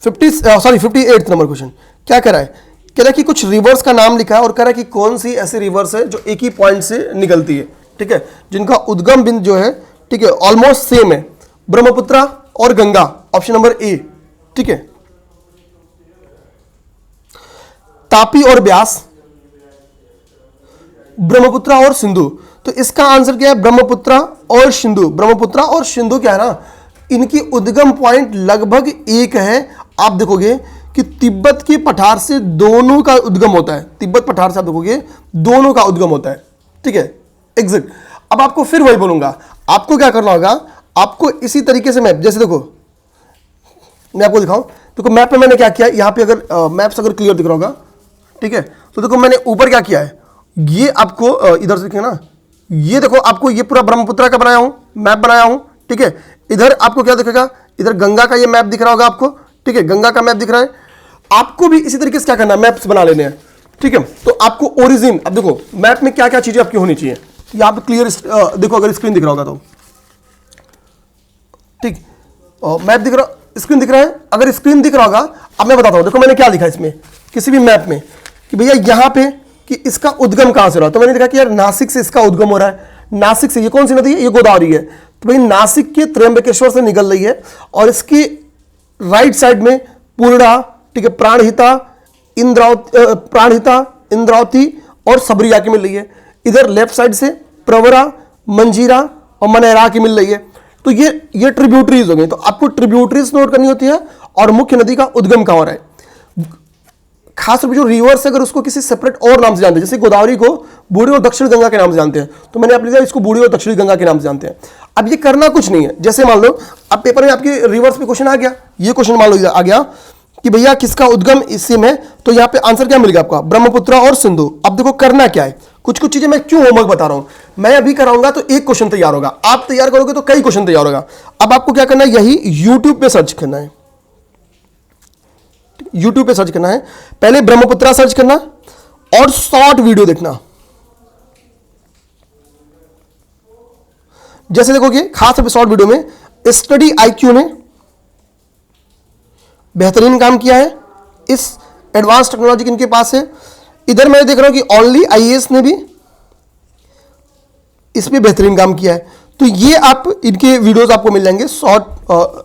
58 नंबर क्वेश्चन क्या कह रहा है, कह रहा है कि कुछ रिवर्स का नाम लिखा है और कह रहा है कि कौन सी ऐसी रिवर्स है जो एक ही पॉइंट से निकलती है, ठीक है, जिनका उद्गम बिंदु जो है, ठीक है, ऑलमोस्ट सेम है, ब्रह्मपुत्र और गंगा, ऑप्शन नंबर ए, ठीक है। तापी और ब्यास, ब्रह्मपुत्र और सिंधु। तो इसका आंसर क्या है, ब्रह्मपुत्र और सिंधु। ब्रह्मपुत्र और सिंधु क्या है ना, इनकी उद्गम पॉइंट लगभग एक है। आप देखोगे कि तिब्बत के पठार से दोनों का उद्गम होता है, तिब्बत पठार से आप देखोगे दोनों का उद्गम होता है, ठीक है, एग्जैक्ट। अब आपको फिर वही बोलूंगा, आपको क्या करना होगा, आपको इसी तरीके से मैप, जैसे देखो मैं आपको दिखाऊं, देखो मैप में मैंने क्या किया, यहां पे अगर मैप्स अगर क्लियर दिख रहा होगा, ठीक है, तो देखो मैंने ऊपर क्या किया है, ये आपको इधर से दिखेगा ना, ये देखो आपको ये पूरा ब्रह्मपुत्र का बनाया हूं, मैप बनाया हूं, ठीक है। इधर आपको क्या दिखेगा, इधर गंगा का ये मैप दिख रहा होगा आपको, ठीक है, गंगा का मैप दिख रहा है। आपको भी इसी तरीके से क्या करना है, मैप्स बना लेने हैं, ठीक है। तो आपको ओरिजिन, अब देखो मैप में क्या क्या चीजें आपकी होनी चाहिए, यहां पे क्लियर देखो अगर स्क्रीन दिख रहा होगा तो, ठीक, मैप दिख रहा, स्क्रीन दिख रहा है, अगर स्क्रीन दिख रहा होगा, अब मैं बताता हूं, देखो मैंने क्या लिखा इसमें किसी भी मैप में कि भैया यहां पे कि इसका उद्गम कहां से रहा, तो मैंने देखा कि यार नासिक से इसका उद्गम हो रहा है, नासिक से, ये कौन सी नदी है, ये गोदावरी है, तो भाई नासिक के त्र्यंबकेश्वर से निकल रही है और इसकी राइट साइड में पूर्णा, ठीक है, प्राणहिता, इंद्रावती और सबरिया की मिल रही है। इधर लेफ्ट साइड से प्रवरा, मंजीरा और मनेरा की मिल रही है। तो ये ट्रिब्यूटरीज हो गई। तो आपको ट्रिब्यूटरीज नोट करनी होती है और मुख्य नदी का उद्गम कहां हो रहा है। खास रूप से जो रिवर्स है, अगर उसको किसी सेपरेट और नाम से जानते हैं, जैसे गोदावरी को बूढ़ी और दक्षिण गंगा के नाम से जानते हैं, तो मैंने आप लिखा इसको बूढ़ी और दक्षिणी गंगा के नाम से जानते हैं। अब ये करना कुछ नहीं है। जैसे मान लो अब पेपर में आपके रिवर्स में क्वेश्चन आ गया, ये क्वेश्चन मान लो आ गया कि भैया किसका उद्गम इसी में, तो यहां पे आंसर क्या मिलेगा आपका, ब्रह्मपुत्र और सिंधु। अब देखो करना क्या है, कुछ कुछ चीजें मैं क्यों होमवर्क बता रहा हूं। मैं अभी कराऊंगा तो एक क्वेश्चन तैयार होगा, आप तैयार करोगे तो कई क्वेश्चन तैयार होगा। अब आपको क्या करना है, यही यूट्यूब पे सर्च करना है। यूट्यूब पे सर्च करना है, पहले ब्रह्मपुत्रा सर्च करना और शॉर्ट वीडियो देखना। जैसे देखोगे खास शॉर्ट वीडियो में स्टडी आईक्यू ने बेहतरीन काम किया है, इस एडवांस टेक्नोलॉजी इनके पास है। इधर मैं देख रहा हूं कि ओनली आईएएस ने भी इसमें बेहतरीन काम किया है। तो ये आप इनके वीडियोस आपको मिल जाएंगे शॉर्ट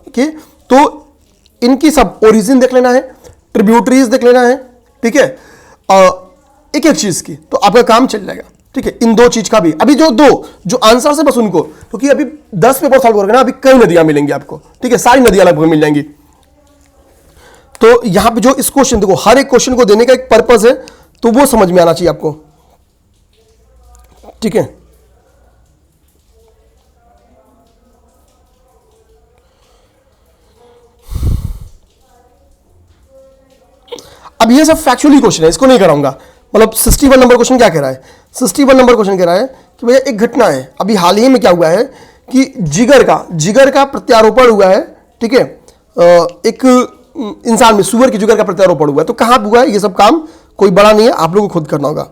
के। तो इनकी सब ओरिजिन देख लेना है, ट्रिब्यूटरीज देख लेना है, ठीक है, एक एक चीज की, तो आपका काम चल जाएगा। ठीक है, इन दो चीज का भी अभी जो आंसर है बस उनको, क्योंकि अभी 10 पेपर सॉल्व करोगे ना, अभी कई नदियां मिलेंगी आपको। ठीक है, सारी नदियां लगभग मिल जाएंगी। तो यहां पे जो इस क्वेश्चन देखो, हर एक क्वेश्चन को देने का एक पर्पस है, तो वो समझ में आना चाहिए आपको। ठीक है, अब ये सब फैक्चुअली क्वेश्चन है, इसको नहीं कराऊंगा। मतलब 61 नंबर क्वेश्चन क्या कह रहा है, 61 नंबर क्वेश्चन कह रहा है कि भैया एक घटना है, अभी हाल ही में क्या हुआ है कि जिगर का प्रत्यारोपण हुआ है। ठीक है, एक इंसान में सुअर की जिगर का प्रत्यारोपण हुआ है। तो कहां हुआ है, ये सब काम कोई बड़ा नहीं है, आप लोगों को खुद करना होगा।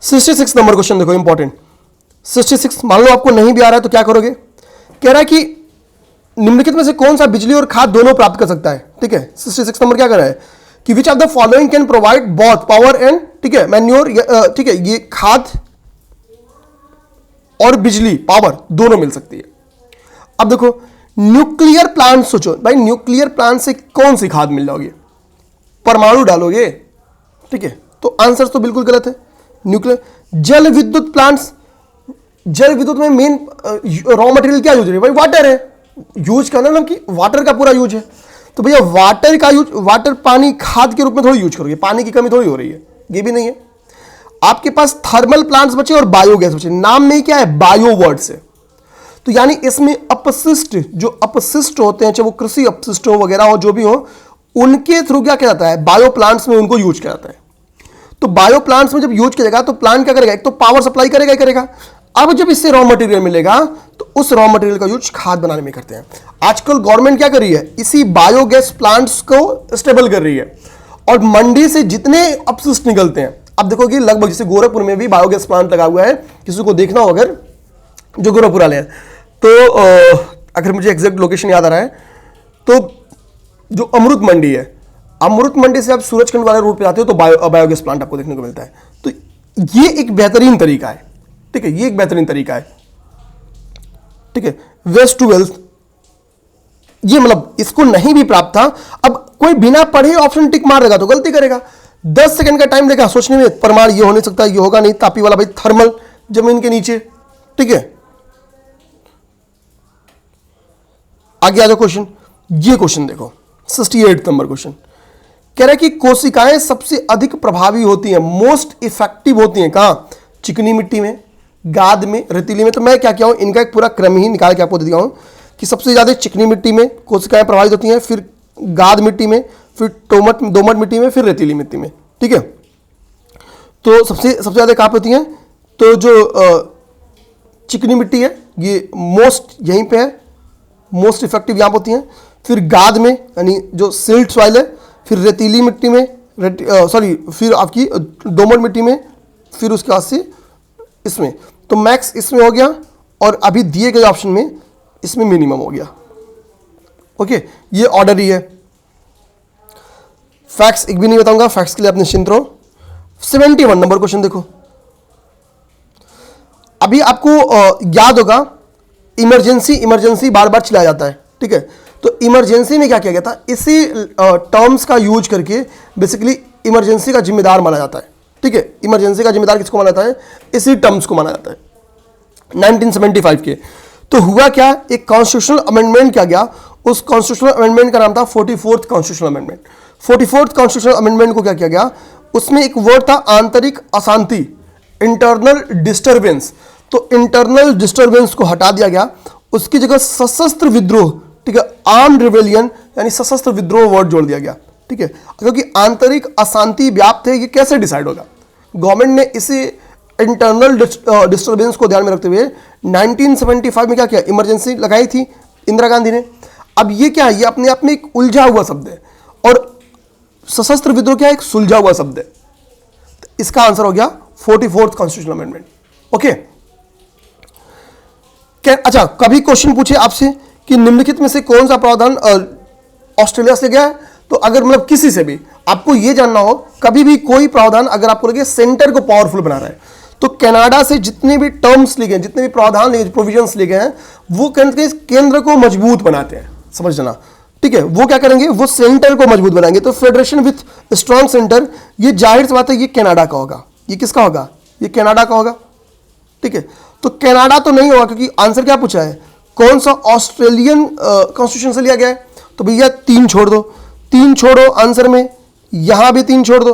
सिक्स नंबर क्वेश्चन देखो, इंपॉर्टेंट 66। मान लो आपको नहीं भी आ रहा है तो क्या करोगे, कह रहा है कि निम्नलिखित में से कौन सा बिजली और खाद दोनों प्राप्त कर सकता है। ठीक है, 66 नंबर क्या कर रहा है कि which of the following can provide both power and, ठीक है, मैन्योर, ठीक है, ये खाद और बिजली पावर दोनों मिल सकती है। अब देखो न्यूक्लियर प्लांट सोचो भाई, न्यूक्लियर प्लांट से कौन सी खाद मिल जाओगे, परमाणु डालोगे। ठीक है, तो आंसर तो बिल्कुल गलत है। न्यूक्लियर, जल विद्युत प्लांट्स, जल विद्युत में मेन रॉ मटेरियल क्या यूज है भाई, वाटर है। यूज करना मतलब कि वाटर का पूरा यूज है। तो भैया वाटर का यूज, वाटर पानी खाद के रूप में थोड़ी यूज करोगे, पानी की कमी थोड़ी हो रही है, ये भी नहीं है। आपके पास थर्मल प्लांट्स बचे और बायोगैस बचे, नाम में क्या है, बायो वर्ड से। तो यानी इसमें अपशिष्ट, जो अपशिष्ट होते हैं, चाहे वो कृषि अपशिष्ट हो वगैरह हो, जो भी हो, उनके थ्रू क्या किया जाता है, बायो प्लांट्स में उनको यूज किया जाता है। तो बायो प्लांट्स में जब यूज किया जाएगा तो प्लांट क्या करेगा, एक तो पावर सप्लाई करेगा ही करेगा। अब जब इससे रॉ मटेरियल मिलेगा तो उस रॉ मटेरियल का यूज खाद बनाने में करते हैं। आजकल गवर्नमेंट क्या कर रही है, इसी बायोगैस प्लांट्स को स्टेबल कर रही है। और मंडी से जितने अपशिष्ट निकलते हैं, अब देखोगे लगभग, जैसे गोरखपुर में भी बायोगैस प्लांट लगा हुआ है, किसी को देखना हो अगर, जो गोरखपुर वाले हैं, तो अगर मुझे एग्जैक्ट लोकेशन याद आ रहा है, तो जो अमृत मंडी है, अमृत मंडी से आप सूरजखंड वाले रोड पे जाते हो तो बायोगैस प्लांट आपको देखने को मिलता है। तो ये एक बेहतरीन तरीका है। ठीक है, ये एक बेहतरीन तरीका है। ठीक है, वेस्ट टू वेल्थ, ये मतलब इसको नहीं भी प्राप्त था। अब कोई बिना पढ़े ऑप्शन टिक मार देगा तो गलती करेगा। 10 सेकंड का टाइम लेगा सोचने में, परमाणु ये हो नहीं सकता, ये होगा नहीं, तापी वाला भाई थर्मल, जमीन के नीचे। ठीक है, आगे आ जाओ क्वेश्चन। ये क्वेश्चन देखो 68 नंबर क्वेश्चन कह रहा है कि कोशिकाएं सबसे अधिक प्रभावी होती हैं, मोस्ट इफेक्टिव होती हैं कहां, चिकनी मिट्टी में, गाद में, रेतीली में। तो मैं क्या किया हूं, इनका एक पूरा क्रम ही निकाल के आपको दे दिया हूं कि सबसे ज्यादा चिकनी मिट्टी में कोशिकाएं प्रभावित होती हैं, फिर गाद मिट्टी में, फिर दोमट मिट्टी में, फिर रेतीली मिट्टी में। ठीक है, तो सबसे ज्यादा कहां पे होती हैं, तो जो चिकनी मिट्टी है ये मोस्ट यहीं पे है, मोस्ट इफेक्टिव यहां पर होती हैं। फिर गाद में यानी जो सिल्ट सॉइल है, फिर रेतीली मिट्टी में, फिर आपकी दोमट मिट्टी में, फिर उसके बाद से इसमें। तो मैक्स इसमें हो गया और अभी दिए गए ऑप्शन में इसमें मिनिमम हो गया। ओके, ये ऑर्डर ही है। फैक्ट्स एक भी नहीं बताऊंगा, फैक्ट्स के लिए आप निश्चिंत रहो। 71 नंबर क्वेश्चन देखो, अभी आपको याद होगा इमरजेंसी बार बार चलाया जाता है, ठीक है। तो इमरजेंसी में क्या किया गया था, इसी टर्म्स का यूज करके बेसिकली इमरजेंसी का जिम्मेदार माना जाता है, ठीक है। इमरजेंसी का जिम्मेदार किसको माना जाता है, इसी टर्म्स को माना जाता है 1975 के। तो हुआ क्या, एक कॉन्स्टिट्यूशनल अमेंडमेंट किया गया, उस कॉन्स्टिट्यूशनल अमेंडमेंट का नाम था 44th constitutional amendment. 44th constitutional amendment को क्या किया गया, उसमें एक वर्ड था आंतरिक अशांति, इंटरनल डिस्टर्बेंस। तो इंटरनल डिस्टर्बेंस को हटा दिया गया, उसकी जगह सशस्त्र विद्रोह, ठीक है, आर्म्ड रिवेलियन यानी सशस्त्र विद्रोह वर्ड जोड़ दिया गया, ठीक है। क्योंकि आंतरिक अशांति व्याप्त है, ये कैसे डिसाइड होगा, गवर्नमेंट ने इसी इंटरनल डिस्टर्बेंस को ध्यान में रखते हुए 1975 में क्या किया, इमरजेंसी लगाई थी इंदिरा गांधी ने। अब ये क्या है, ये अपने आप में एक उलझा हुआ शब्द है, और सशस्त्र विद्रोह क्या है, एक सुलझा हुआ शब्द है। तो इसका आंसर हो गया 44th कॉन्स्टिट्यूशनल अमेंडमेंट। ओके, अच्छा, कभी क्वेश्चन पूछे आपसे कि निम्नलिखित में से कौन सा प्रावधान ऑस्ट्रेलिया से गया है, तो अगर मतलब किसी से भी आपको यह जानना हो, कभी भी कोई प्रावधान अगर आपको लगे सेंटर को पावरफुल बना रहा है, तो कनाडा से जितने भी टर्म्स लिए गए, जितने भी प्रावधान लिए, प्रोविजंस लिए गए हैं, वो केंद्र को मजबूत बनाते हैं, समझ जाना, ठीक है। वो क्या करेंगे, वो सेंटर को मजबूत बनाएंगे। तो फेडरेशन विथ स्ट्रॉन्ग सेंटर, ये जाहिर सी बात है, ये कनाडा का होगा। ये किसका होगा, ये कनाडा का होगा, ठीक है। तो कनाडा तो नहीं होगा, क्योंकि आंसर क्या पूछा है, कौन सा ऑस्ट्रेलियन कॉन्स्टिट्यूशन से लिया गया है। तो भैया 3 छोड़ दो, 3 छोड़ो आंसर में, यहां भी 3 छोड़ दो,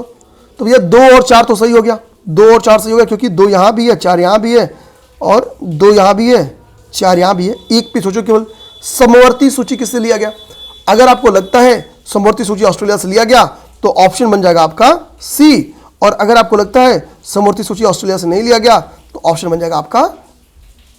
तो भैया 2 और 4 तो सही हो गया, 2 और 4 सही हो गया, क्योंकि 2 यहां भी है, 4 यहां भी है, और 2 यहां भी है, 4 यहां भी है। एक पे सोचो केवल, समवर्ती सूची किससे लिया गया। अगर आपको लगता है समवर्ती सूची ऑस्ट्रेलिया से लिया गया, तो ऑप्शन बन जाएगा आपका सी, और अगर आपको लगता है समवर्ती सूची ऑस्ट्रेलिया से नहीं लिया गया, तो ऑप्शन बन जाएगा आपका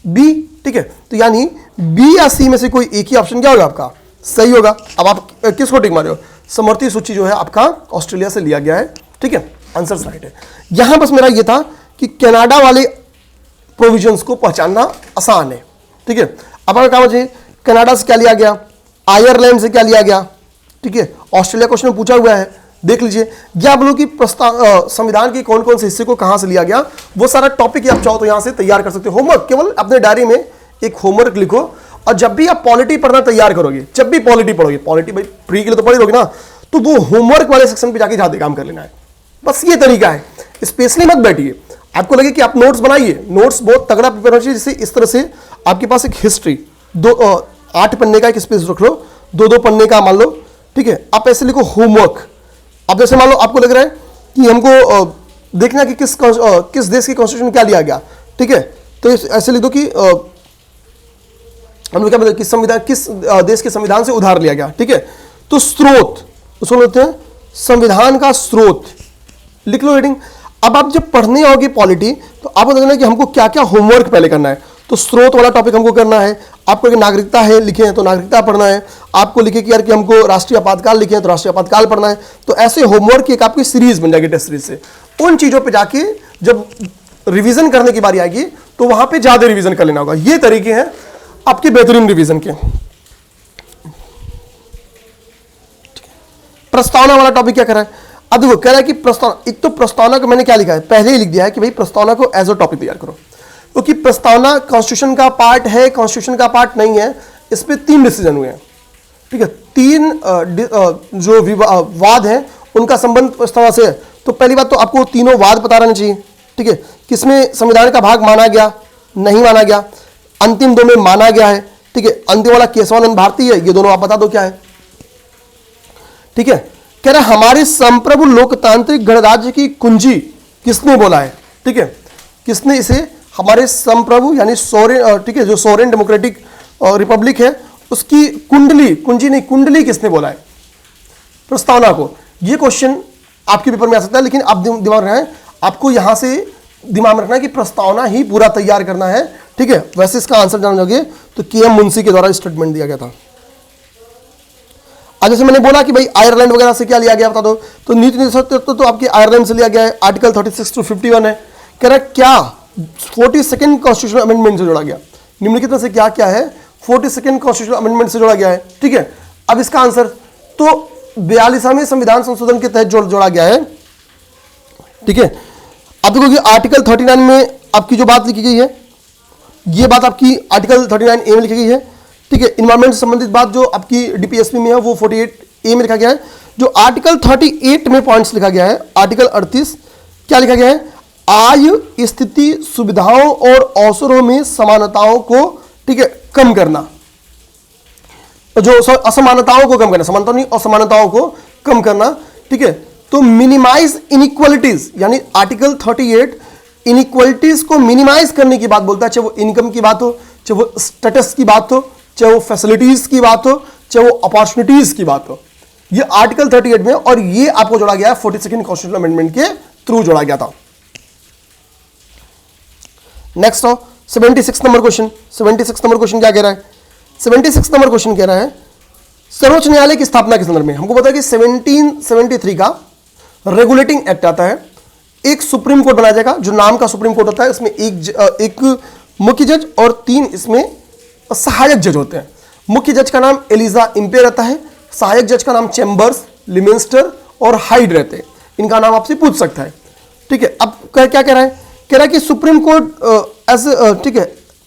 बी, ठीक है। तो यानी बी या सी में से कोई एक ही ऑप्शन क्या होगा आपका, सही होगा। अब आप किसको टिक मारे हो, समवर्ती सूची जो है आपका ऑस्ट्रेलिया से लिया गया है, ठीक है, आंसर राइट है। यहां बस मेरा यह था कि कनाडा वाले प्रोविजंस को पहचानना आसान है, ठीक है। अब अगर कहा मुझे कनाडा से क्या लिया गया, आयरलैंड से क्या लिया गया, ठीक है, ऑस्ट्रेलिया क्वेश्चन में पूछा हुआ है, देख लीजिए। या बोलो कि संविधान के कौन कौन से हिस्से को कहां से लिया गया, वो सारा टॉपिक आप चाहो तो यहां से तैयार कर सकते हो। होमवर्क केवल अपने डायरी में एक होमवर्क लिखो, और जब भी आप पॉलिटी पढ़ना तैयार करोगे, जब भी पॉलिटी पढ़ोगे, पॉलिटी भाई प्री के लिए तो पढ़ी लोगे ना, तो वो होमवर्क वाले सेक्शन पे जाके ज्यादा काम कर लेना है, बस ये तरीका है। स्पेशली मत बैठिए, आपको लगे कि आप नोट्स बनाइए, नोट्स बहुत तगड़ा प्रिपेयर होना चाहिए, जिससे इस तरह से आपके पास एक हिस्ट्री 8 पन्ने का एक स्पेस रख लो, 2-2 पन्ने का मान लो, ठीक है। आप ऐसे लिखो होमवर्क। अब जैसे मान लो आपको लग रहा है कि हमको देखना कि किस देश की कॉन्स्टिट्यूशन क्या लिया गया, ठीक है, तो ऐसे लिख दो कि हम क्या मतलब किस देश के संविधान से उधार लिया गया, ठीक है। तो स्रोत उसको बोलते हैं संविधान का स्रोत, लिख लो हेडिंग। अब आप जब पढ़ने आओगे पॉलिटी, तो आपको देखना कि हमको क्या क्या होमवर्क पहले करना है। तो स्रोत वाला टॉपिक हमको करना है। आपको अगर नागरिकता है लिखे हैं तो नागरिकता पढ़ना है, आपको लिखे कि यार कि हमको राष्ट्रीय आपातकाल लिखे हैं तो राष्ट्रीय आपातकाल पढ़ना है। तो ऐसे होमवर्क की एक आपकी सीरीज बन जाएगी टेस्ट सीरीज से। उन चीजों पे जाके जब रिवीजन करने की बारी आएगी तो वहां पे ज्यादा रिवीजन कर लेना होगा। ये तरीके हैं आपके बेहतरीन रिवीजन के। प्रस्तावना वाला टॉपिक क्या कर रहा है, अब देखो कह रहा है कि प्रस्तावना, एक तो प्रस्तावना को मैंने क्या लिखा है, पहले ही लिख दिया है कि भाई प्रस्तावना को एज अ टॉपिक तैयार करो, क्योंकि प्रस्तावना कॉन्स्टिट्यूशन का पार्ट है, कॉन्स्टिट्यूशन का पार्ट नहीं है। इस पे 3 डिसीजन हुए हैं, ठीक है। 3 जो वाद हैं उनका संबंध प्रस्तावना से है। तो पहली बात तो आपको तीनों वाद पता रहना चाहिए, ठीक है। किसमें संविधान का भाग माना गया, नहीं माना गया, अंतिम 2 में माना गया है, ठीक है। अंतिम वाला केशवानंद भारती है, ये दोनों आप बता दो क्या है, ठीक है। कह रहा है हमारे संप्रभु लोकतांत्रिक गणराज्य की कुंजी किसने बोला है, ठीक है। किसने इसे हमारे संप्रभु यानी सोरेन, ठीक है, जो सोरेन डेमोक्रेटिक रिपब्लिक है उसकी कुंडली, कुंजी नहीं कुंडली किसने बोला है प्रस्तावना को। ये क्वेश्चन आपके पेपर में आ सकता है, लेकिन आप दिमाग रखना है, आपको यहां से दिमाग में रखना है कि प्रस्तावना ही पूरा तैयार करना है, ठीक है। वैसे इसका आंसर जानना चाहिए तो के.एम. मुंशी के द्वारा स्टेटमेंट दिया गया था। आज जैसे मैंने बोला कि भाई आयरलैंड वगैरह से क्या लिया गया बता दो, तो नीति निर्देशक तत्व तो आपके आयरलैंड से लिया गया है, आर्टिकल 36 to 51 है। कह रहा है क्या 42nd कॉन्स्टिट्यूशनल अमेंडमेंट से जोड़ा गया, निम्नलिखित में से क्या क्या है 42nd कॉन्स्टिट्यूशनल अमेंडमेंट से जोड़ा गया है, ठीक है। अब इसका आंसर तो 42वें संविधान संशोधन के तहत जोड़ा गया है, ठीक है। अब देखो कि आर्टिकल 39 में आपकी जो बात लिखी गई है, ये बात आपकी आर्टिकल 39A में लिखी गई है। ठीक है, इन्वायरमेंट से संबंधित बात जो आपकी डीपीएसपी में है वो 48A में लिखा गया है। जो आर्टिकल 38 में पॉइंट्स लिखा गया है, आर्टिकल 38 क्या लिखा गया है? आय, स्थिति, सुविधाओं और अवसरों में समानताओं को, ठीक है, कम करना, जो असमानताओं को कम करना, समानता नहीं, असमानताओं को कम करना। ठीक है, तो मिनिमाइज इनइक्वालिटीज, यानी आर्टिकल 38 इनइक्वालिटीज को मिनिमाइज करने की बात बोलता है, चाहे वो इनकम की बात हो, चाहे वो स्टेटस की बात हो, चाहे वो फैसिलिटीज की बात हो, चाहे वो अपॉर्चुनिटीज की बात हो। ये आर्टिकल 38 में, और ये आपको जोड़ा गया है 42nd कॉन्स्टिट्यूशनल अमेंडमेंट के थ्रू जोड़ा गया था। नेक्स्ट हो 76 नंबर क्वेश्चन। 76 नंबर क्वेश्चन क्या कह रहा है? 76 नंबर क्वेश्चन कह रहा है सर्वोच्च न्यायालय की स्थापना के संदर्भ में। हमको पता है कि 1773 का रेगुलेटिंग एक्ट आता है, एक सुप्रीम कोर्ट बनाया जाएगा जो नाम का सुप्रीम कोर्ट होता है। इसमें एक मुख्य जज और 3 इसमें सहायक जज होते हैं। मुख्य जज का नाम एलिजा इम्पे रहता है, सहायक जज का नाम चैम्बर्स, लिमिंस्टर और हाइड रहते हैं। इनका नाम आपसे पूछ सकता है। ठीक है, अब क्या कह रहा है? कह रहा है कि सुप्रीम कोर्ट ठीक है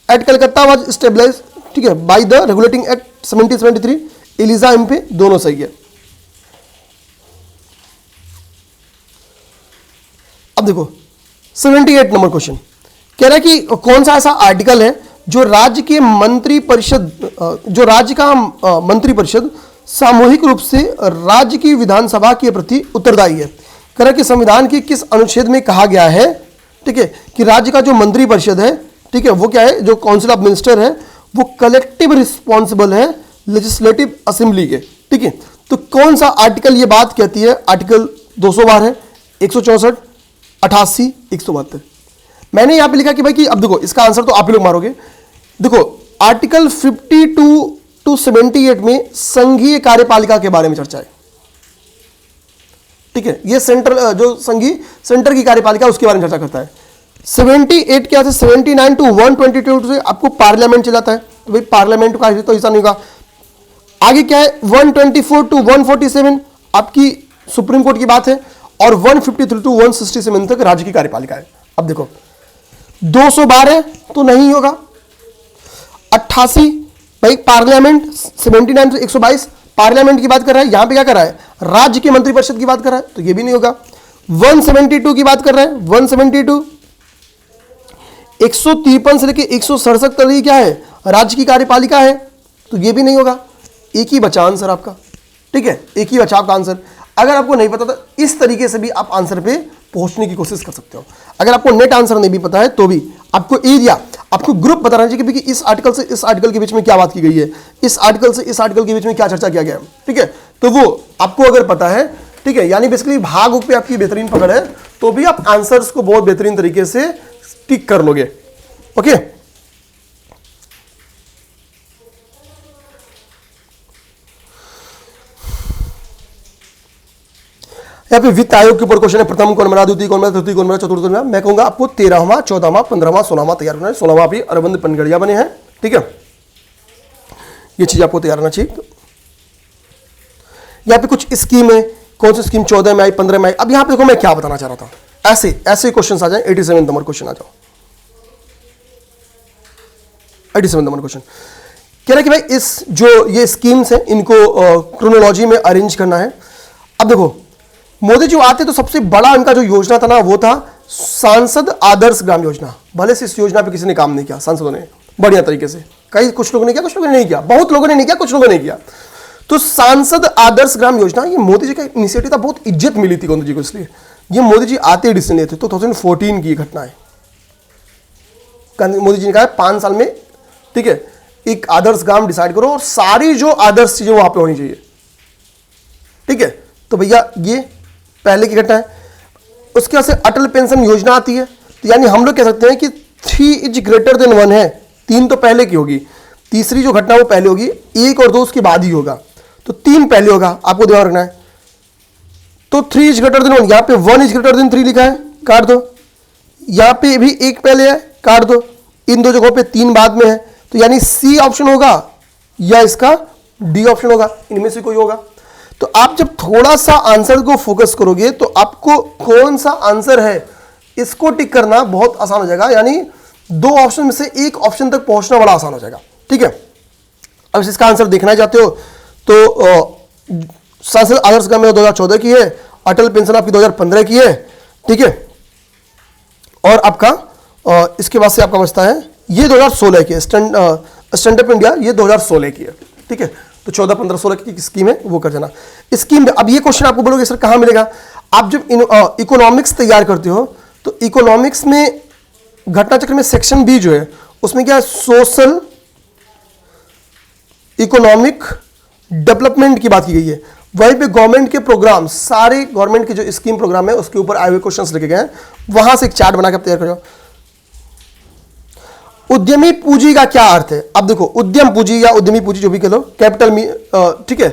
एट कलकत्ता वाज स्टेबलाइज, ठीक है, by the regulating act 1773। Elijah Impey दोनों सही है। अब देखो 78 नंबर क्वेश्चन कह रहा है कि कौन सा ऐसा आर्टिकल है जो राज्य के मंत्री परिषद, जो राज्य का मंत्री परिषद सामूहिक रूप से राज्य की विधानसभा के प्रति उत्तरदायी है। कह रहा है कि संविधान के किस अनुच्छेद में कहा गया है, ठीक है, कि राज्य का जो मंत्री परिषद है, ठीक है, वो क्या है, जो काउंसिल ऑफ मिनिस्टर है, वो कलेक्टिव रिस्पॉन्सिबल है लेजिस्लेटिव असेंबली के। ठीक है, तो कौन सा आर्टिकल ये बात कहती है? आर्टिकल 212 है, 164, 88, 172। मैंने यहां पे लिखा कि भाई कि अब देखो इसका आंसर तो आप ही लोग मारोगे। देखो आर्टिकल 52 to 78 में संघीय कार्यपालिका के बारे में चर्चा है। ठीक है, ये सेंट्रल जो संघीय सेंटर की कार्यपालिका उसके बारे में चर्चा करता है। 78 क्या था? 79 to 122 से आपको पार्लियामेंट चलाता है, तो भाई पार्लियामेंट का तो हिस्सा नहीं होगा। आगे क्या है? 124 to 147 आपकी सुप्रीम कोर्ट की बात है, और 153 to 167 तक राज्य की कार्यपालिका है। अब देखो 212 तो नहीं होगा, 88 भाई पार्लियामेंट, 79 से 122 पार्लियामेंट की बात कर रहा है, यहां पे क्या कर रहा है? राज्य के मंत्रिपरिषद की बात कर रहा है, तो ये भी नहीं होगा। 172 की बात कर रहा है, 172, 153 से लेकर 167 तक क्या है? राज्य की कार्यपालिका है, तो ये भी नहीं होगा। एक ही बचा आंसर आपका। ठीक है, एक ही बचा आपका आंसर। अगर आपको नहीं पता तो इस तरीके से भी आप आंसर पे पहुंचने की कोशिश कर सकते हो। अगर आपको नेट आंसर नहीं भी पता है तो भी आपको एरिया, आपको ग्रुप बताना चाहिए कि इस आर्टिकल से इस आर्टिकल के बीच में क्या बात की गई है, इस आर्टिकल से इस आर्टिकल के बीच में क्या चर्चा किया गया है। ठीक है, तो वो आपको अगर पता है, ठीक है, यानी बेसिकली भाग पे आपकी बेहतरीन पकड़ है, तो भी आप आंसर्स को बहुत बेहतरीन तरीके से टिक कर लोगे। ओके, यहाँ पे वित्त आयोग के ऊपर क्वेश्चन है, प्रथम कौन बना, द्वितीय कौन बना, तृतीय कौन बना, चतुर्थ कौन बना। मैं कहूंगा आपको 13वां, 14वां, 15वां, 16वां तैयार करना है। 16वां भी अरविंद पनगड़िया बने हैं। ठीक है, ये चीज आपको तैयार करना चाहिए। यहाँ पे कुछ स्कीम है, कौन सी स्कीम 14 में आई, 15 में आई। अब यहाँ पे देखो मैं क्या बताना चाह रहा था, ऐसे ऐसे क्वेश्चन आ जाए। 87 नंबर क्वेश्चन आ जाओ। 87 नंबर क्वेश्चन कह रहा है कि भाई इस जो ये स्कीम्स हैं इनको क्रोनोलॉजी में अरेंज करना है। अब देखो मोदी जी आते तो सबसे बड़ा इनका जो योजना था ना, वो था सांसद आदर्श ग्राम योजना। भले से इस योजना पे किसी ने काम नहीं किया, सांसदों ने बढ़िया तरीके से, कई कुछ लोगों ने किया, कुछ लोगों ने नहीं किया, बहुत लोगों ने नहीं किया, कुछ लोगों ने किया। तो सांसद आदर्श ग्राम योजना ये मोदी जी का इनिशिएटिव था, बहुत इज्जत मिली थी मोदी जी को, इसलिए ये मोदी जी आते ही डिसीजन लिए थे। 2014 की घटना है। मोदी जी ने कहा 5 साल में, ठीक है, एक आदर्श ग्राम डिसाइड करो और सारी जो आदर्श चीजें वहां पे होनी चाहिए। ठीक है, तो भैया ये पहले की घटना है। उसके बाद से अटल पेंशन योजना आती है, तो यानी हम लोग कह सकते हैं कि 3 इज ग्रेटर देन 1 है। 3 तो पहले की होगी, तीसरी जो घटना वो पहले होगी, 1 और 2 उसके बाद ही होगा, तो 3 पहले होगा, आपको ध्यान रखना है। तो 3 इज ग्रेटर देन 1, यहां पे 1 इज ग्रेटर देन 3 लिखा है, काट दो। यहां पे भी 1 पहले है, काट दो। इन 2 जगहों पे 3 बाद में है, तो यानी सी ऑप्शन होगा या इसका डी ऑप्शन होगा, इनमें से कोई होगा। तो आप जब थोड़ा सा आंसर को फोकस करोगे तो आपको कौन सा आंसर है इसको टिक करना बहुत आसान हो जाएगा। यानी दो ऑप्शन में से एक ऑप्शन तक पहुंचना बड़ा आसान हो जाएगा। ठीक है, अब इसका आंसर देखना चाहते हो तो सांसद आदर्श ग्राम 2014 की है, अटल पेंशन आपकी 2015 की है। ठीक है, और आपका इसके बाद से आपका बचता है ये 2016 की है, स्टैंड अप इंडिया ये 2016 की है। ठीक है, तो 14, 15, 16 की स्कीम है वो कर देना। स्कीम में अब ये क्वेश्चन आपको बोलोगे सर कहां मिलेगा? आप जब इकोनॉमिक्स तैयार करते हो तो इकोनॉमिक्स में घटना चक्र में सेक्शन बी जो है उसमें क्या है, सोशल इकोनॉमिक डेवलपमेंट की बात की गई है। वहीं पे गवर्नमेंट के प्रोग्राम, सारे गवर्नमेंट के जो स्कीम प्रोग्राम है उसके ऊपर आए हुए क्वेश्चंस लिखे गए हैं, वहां से एक चार्ट बना के तैयार करो। उद्यमी पूंजी का क्या अर्थ है? अब देखो, उद्यम पूंजी या उद्यमी पूंजी जो भी कह लो, कैपिटल में, ठीक है।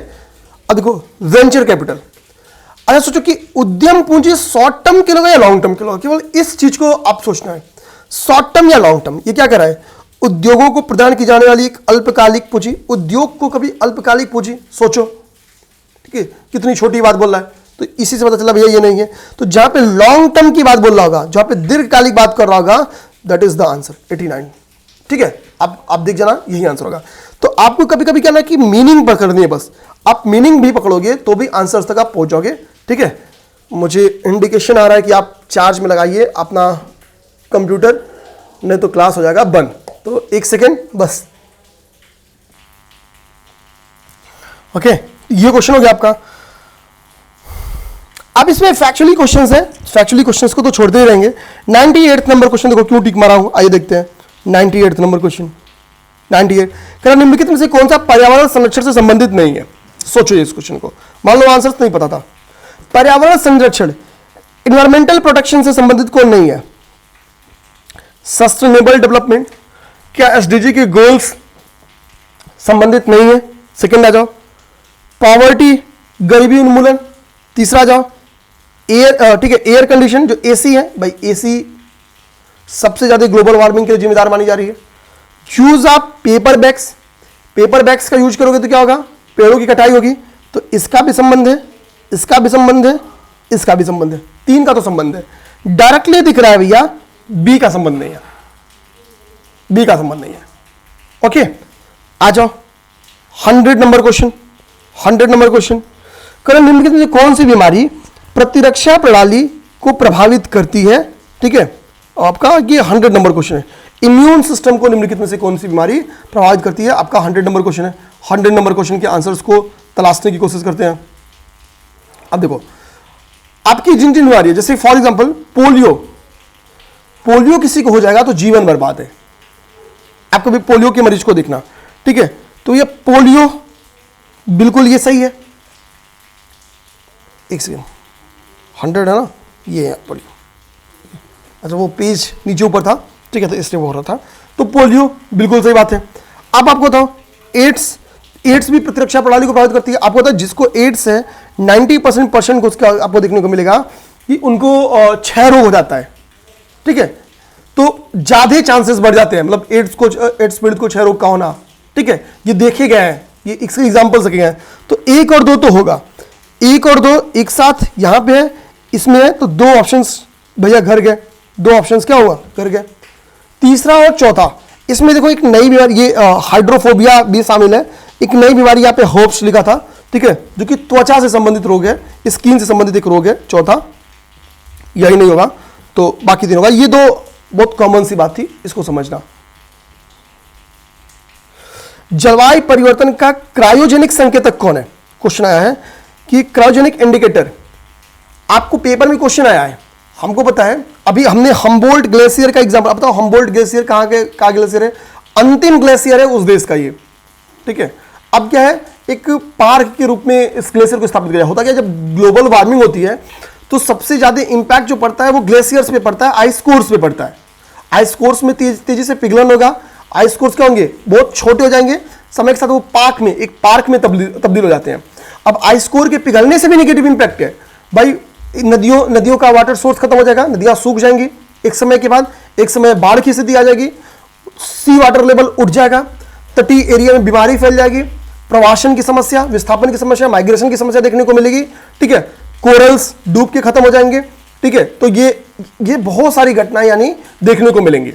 अब देखो वेंचर कैपिटल। अच्छा सोचो कि उद्यम पूंजी शॉर्ट टर्म के लोगे या लॉन्ग टर्म के लोगे, केवल इस चीज को आप सोचना है, शॉर्ट टर्म या लॉन्ग टर्म। ये क्या कर रहा है, उद्योगों को प्रदान की जाने वाली एक अल्पकालिक पूंजी। उद्योग को कभी अल्पकालिक पूंजी सोचो, ठीक है, कितनी छोटी बात बोल रहा है, तो इसी से पता चला भैया ये नहीं है। तो जहां पे लॉन्ग टर्म की बात बोल रहा होगा, जहां पे दीर्घकालिक बात कर रहा होगा, दैट इज द आंसर 89। ठीक है, आप देख जाना, यही आंसर होगा। तो आपको कभी कभी क्या ना कि मीनिंग पकड़नी है, बस आप मीनिंग भी पकड़ोगे तो भी आंसर्स तक आप पहुंच जाओगे। ठीक है, मुझे इंडिकेशन आ रहा है कि आप चार्ज में लगाइए अपना कंप्यूटर, नहीं तो क्लास हो जाएगा बंद। तो 1 सेकेंड बस। ओके, ये क्वेश्चन हो गया आपका। अब इसमें फैक्चुअली क्वेश्चंस है, फैक्चुअली क्वेश्चंस को तो छोड़ते ही रहेंगे। 98 नंबर क्वेश्चन देखो क्यों टिक मारा हूं, आइए देखते हैं। 98 नंबर क्वेश्चन, 98 कह निम्नलिखित में से कौन सा पर्यावरण संरक्षण से संबंधित नहीं है? सोचो इस क्वेश्चन को, मान लो आंसर नहीं पता था। पर्यावरण संरक्षण, इन्वायरमेंटल प्रोटेक्शन से संबंधित कौन नहीं है? सस्टेनेबल डेवलपमेंट, क्या एसडीजी के गोल्स संबंधित नहीं है? सेकंड आ जाओ। पॉवर्टी, गरीबी उन्मूलन, तीसरा आ जाओ। एयर, ठीक है, एयर कंडीशन जो एसी है भाई, एसी सबसे ज्यादा ग्लोबल वार्मिंग के लिए जिम्मेदार मानी जा रही है। Use of paper bags, paper bags का यूज करोगे तो क्या होगा, पेड़ों की कटाई होगी, तो इसका भी संबंध है, इसका भी संबंध है, इसका भी संबंध है, 3 का तो संबंध है। डायरेक्टली दिख रहा है भैया, बी का संबंध नहीं है, बी का संबंध नहीं है। ओके, आ जाओ 100 नंबर क्वेश्चन। 100 नंबर क्वेश्चन, करण निम्नलिखित में कौन सी बीमारी प्रतिरक्षा प्रणाली को प्रभावित करती है? ठीक है, आपका ये 100 नंबर क्वेश्चन है। इम्यून सिस्टम को निम्नलिखित में से कौन सी बीमारी प्रभावित करती है? आपका 100 नंबर क्वेश्चन है। 100 नंबर क्वेश्चन के आंसर्स को तलाशने की कोशिश करते हैं। अब देखो, आपकी जिन जिन बीमारी है, जैसे फॉर एग्जांपल पोलियो, पोलियो किसी को हो जाएगा तो जीवन बर्बाद है। आपको भी पोलियो के मरीज को देखना, ठीक है, तो ये पोलियो बिल्कुल ये सही है। एक सेकेंड, 100 है ना, ये है पोलियो। अच्छा वो पेज नीचे ऊपर था, ठीक है, तो इसलिए वो हो रहा था। तो पोलियो बिल्कुल सही बात है। अब आपको बताओ, एड्स, एड्स भी प्रतिरक्षा प्रणाली को प्रभावित करती है। आपको बताओ जिसको एड्स है 90% को उसका आपको देखने को मिलेगा कि उनको क्षय रोग हो जाता है। ठीक है, तो ज्यादा चांसेस बढ़ जाते हैं, मतलब एड्स पीड़ित को क्षय रोग का होना। ठीक है, ये देखे गए हैं, ये इसके एग्जाम्पल सके गए हैं। तो 1 और 2 तो होगा, 1 और 2 एक साथ यहां पे है, इसमें है, तो 2 ऑप्शंस भैया घर गए, 2 ऑप्शंस क्या हुआ, घर गए। तीसरा और चौथा, इसमें देखो एक नई बीमारी, ये हाइड्रोफोबिया भी शामिल है। एक नई बीमारी यहाँ पे होप्स लिखा था, ठीक है, जो कि त्वचा से संबंधित रोग है, स्किन से संबंधित एक रोग है। चौथा यही नहीं होगा तो बाकी 3 होगा। ये 2 बहुत कॉमन सी बात थी, इसको समझना। जलवायु परिवर्तन का क्रायोजेनिक संकेतक कौन है? क्वेश्चन आया है कि क्रायोजेनिक इंडिकेटर, आपको पेपर में क्वेश्चन आया है, हमको पता है। अभी हमने हम्बोल्ट ग्लेशियर का एग्जांपल, अब बताओ हम्बोल्ट ग्लेशियर कहां ग्लेशियर है? अंतिम ग्लेशियर है उस देश का ये। ठीक है, अब क्या है, एक पार्क के रूप में इस ग्लेशियर को स्थापित किया। होता क्या, जब ग्लोबल वार्मिंग होती है तो सबसे ज्यादा इंपैक्ट जो पड़ता है वो ग्लेशियर्स पे पड़ता है, आइस कोर्स पे पड़ता है। आइस कोर्स में तेजी से पिघलन होगा, आइस कोर्स क्या होंगे, बहुत छोटे हो जाएंगे, समय के साथ वो एक पार्क में तब्दील हो जाते हैं। अब आइस कोर के पिघलने से भी नेगेटिव इंपैक्ट है भाई, नदियों का वाटर सोर्स खत्म हो जाएगा, नदियां सूख जाएंगी एक समय के बाद, एक समय बाढ़ की स्थिति आ जाएगी, सी वाटर लेवल उठ जाएगा, तटीय एरिया में बीमारी फैल जाएगी, प्रवासन की समस्या, विस्थापन की समस्या, माइग्रेशन की समस्या देखने को मिलेगी। ठीक है, कोरल्स डूब के खत्म हो जाएंगे। ठीक है, तो ये बहुत सारी घटनाएं यानी देखने को मिलेंगी।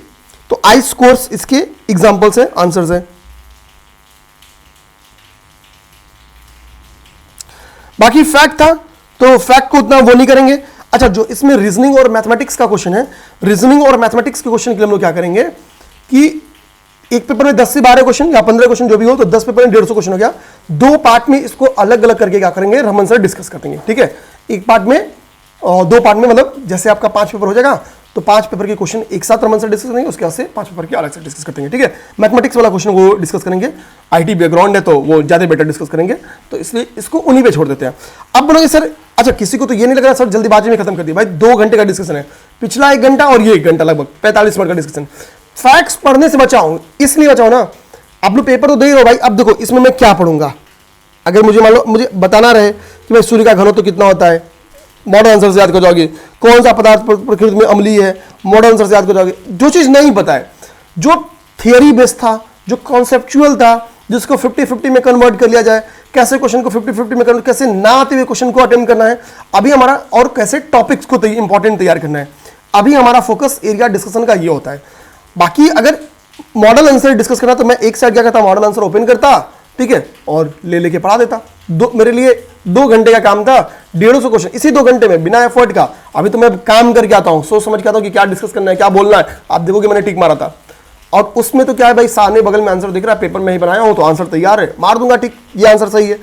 तो आइस कोर्स इसके एग्जांपल्स है, आंसर्स है। बाकी फैक्ट था तो फैक्ट को उतना वो नहीं करेंगे। अच्छा, जो इसमें रीजनिंग और मैथमेटिक्स का क्वेश्चन है, रीजनिंग और मैथमेटिक्स के क्वेश्चन के लिए हम लोग क्या करेंगे कि एक पेपर में 10 से 12 क्वेश्चन या 15 क्वेश्चन जो भी हो, तो 10 पेपर में 150 क्वेश्चन हो गया। 2 पार्ट में इसको अलग अलग करके क्या करेंगे, रमन सर डिस्कस कर देंगे। ठीक है, एक पार्ट में और 2 पार्ट में, मतलब जैसे आपका 5 पेपर हो जाएगा तो 5 पेपर के क्वेश्चन एक साथ रमन सर डिस्कस करेंगे, उसके बाद से 5 पेपर के अलग से डिस्कस करते हैं। ठीक है, मैथमेटिक्स वाला क्वेश्चन वो डिस्कस करेंगे, आईटी बैकग्राउंड है तो वो ज्यादा बेटर डिस्कस करेंगे, तो इसलिए इसको उन्हीं पे छोड़ देते हैं। अब बोलोगे सर, अच्छा किसी को तो ये नहीं लग रहा सर जल्दीबाजी में खत्म कर दिया, भाई 2 घंटे का डिस्कशन है, पिछला 1 घंटा और ये 1 घंटा, लगभग 45 मिनट का डिस्कशन। फैक्ट्स पढ़ने से बचाऊं, इसलिए बचाऊं ना, आप लोग पेपर तो दे ही रहो भाई। अब देखो इसमें मैं क्या पढ़ूंगा, अगर मुझे मान लो मुझे बताना रहे कि भाई सूर्य का घनत्व कितना होता है, मॉडल आंसर से याद कर जाओगे। कौन सा पदार्थ प्रकृति में अम्लीय है, मॉडल आंसर से याद कर जाओगे। जो चीज नहीं पता है, जो थियरी बेस्ड था, जो कॉन्सेप्चुअल था, जिसको 50-50 में कन्वर्ट कर लिया जाए, कैसे क्वेश्चन को 50-50 में कन्वर्ट, कैसे ना आते हुए क्वेश्चन को अटेम्प्ट करना है अभी हमारा, और कैसे टॉपिक्स को इंपॉर्टेंट तैयार करना है, अभी हमारा फोकस एरिया डिस्कशन का ये होता है। बाकी अगर मॉडल आंसर डिस्कस करना तो मैं एक साइड क्या करता, मॉडल आंसर ओपन करता, ठीक है, और लेके पढ़ा देता। मेरे लिए 2 घंटे का काम था, 150 क्वेश्चन इसी 2 घंटे में बिना एफर्ट का। अभी तो मैं काम करके आता हूं, सोच समझ के आता हूं कि क्या डिस्कस करना है, क्या बोलना है। आप देखोगे मैंने टिक मारा था, और उसमें तो क्या है भाई, सामने बगल में आंसर दिख रहा है, पेपर में ही बनाया हूं तो आंसर तैयार है, मार दूंगा टिक, ये आंसर सही है।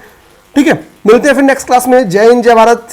ठीक है, मिलते हैं फिर नेक्स्ट क्लास में। जय हिंद, जय भारत।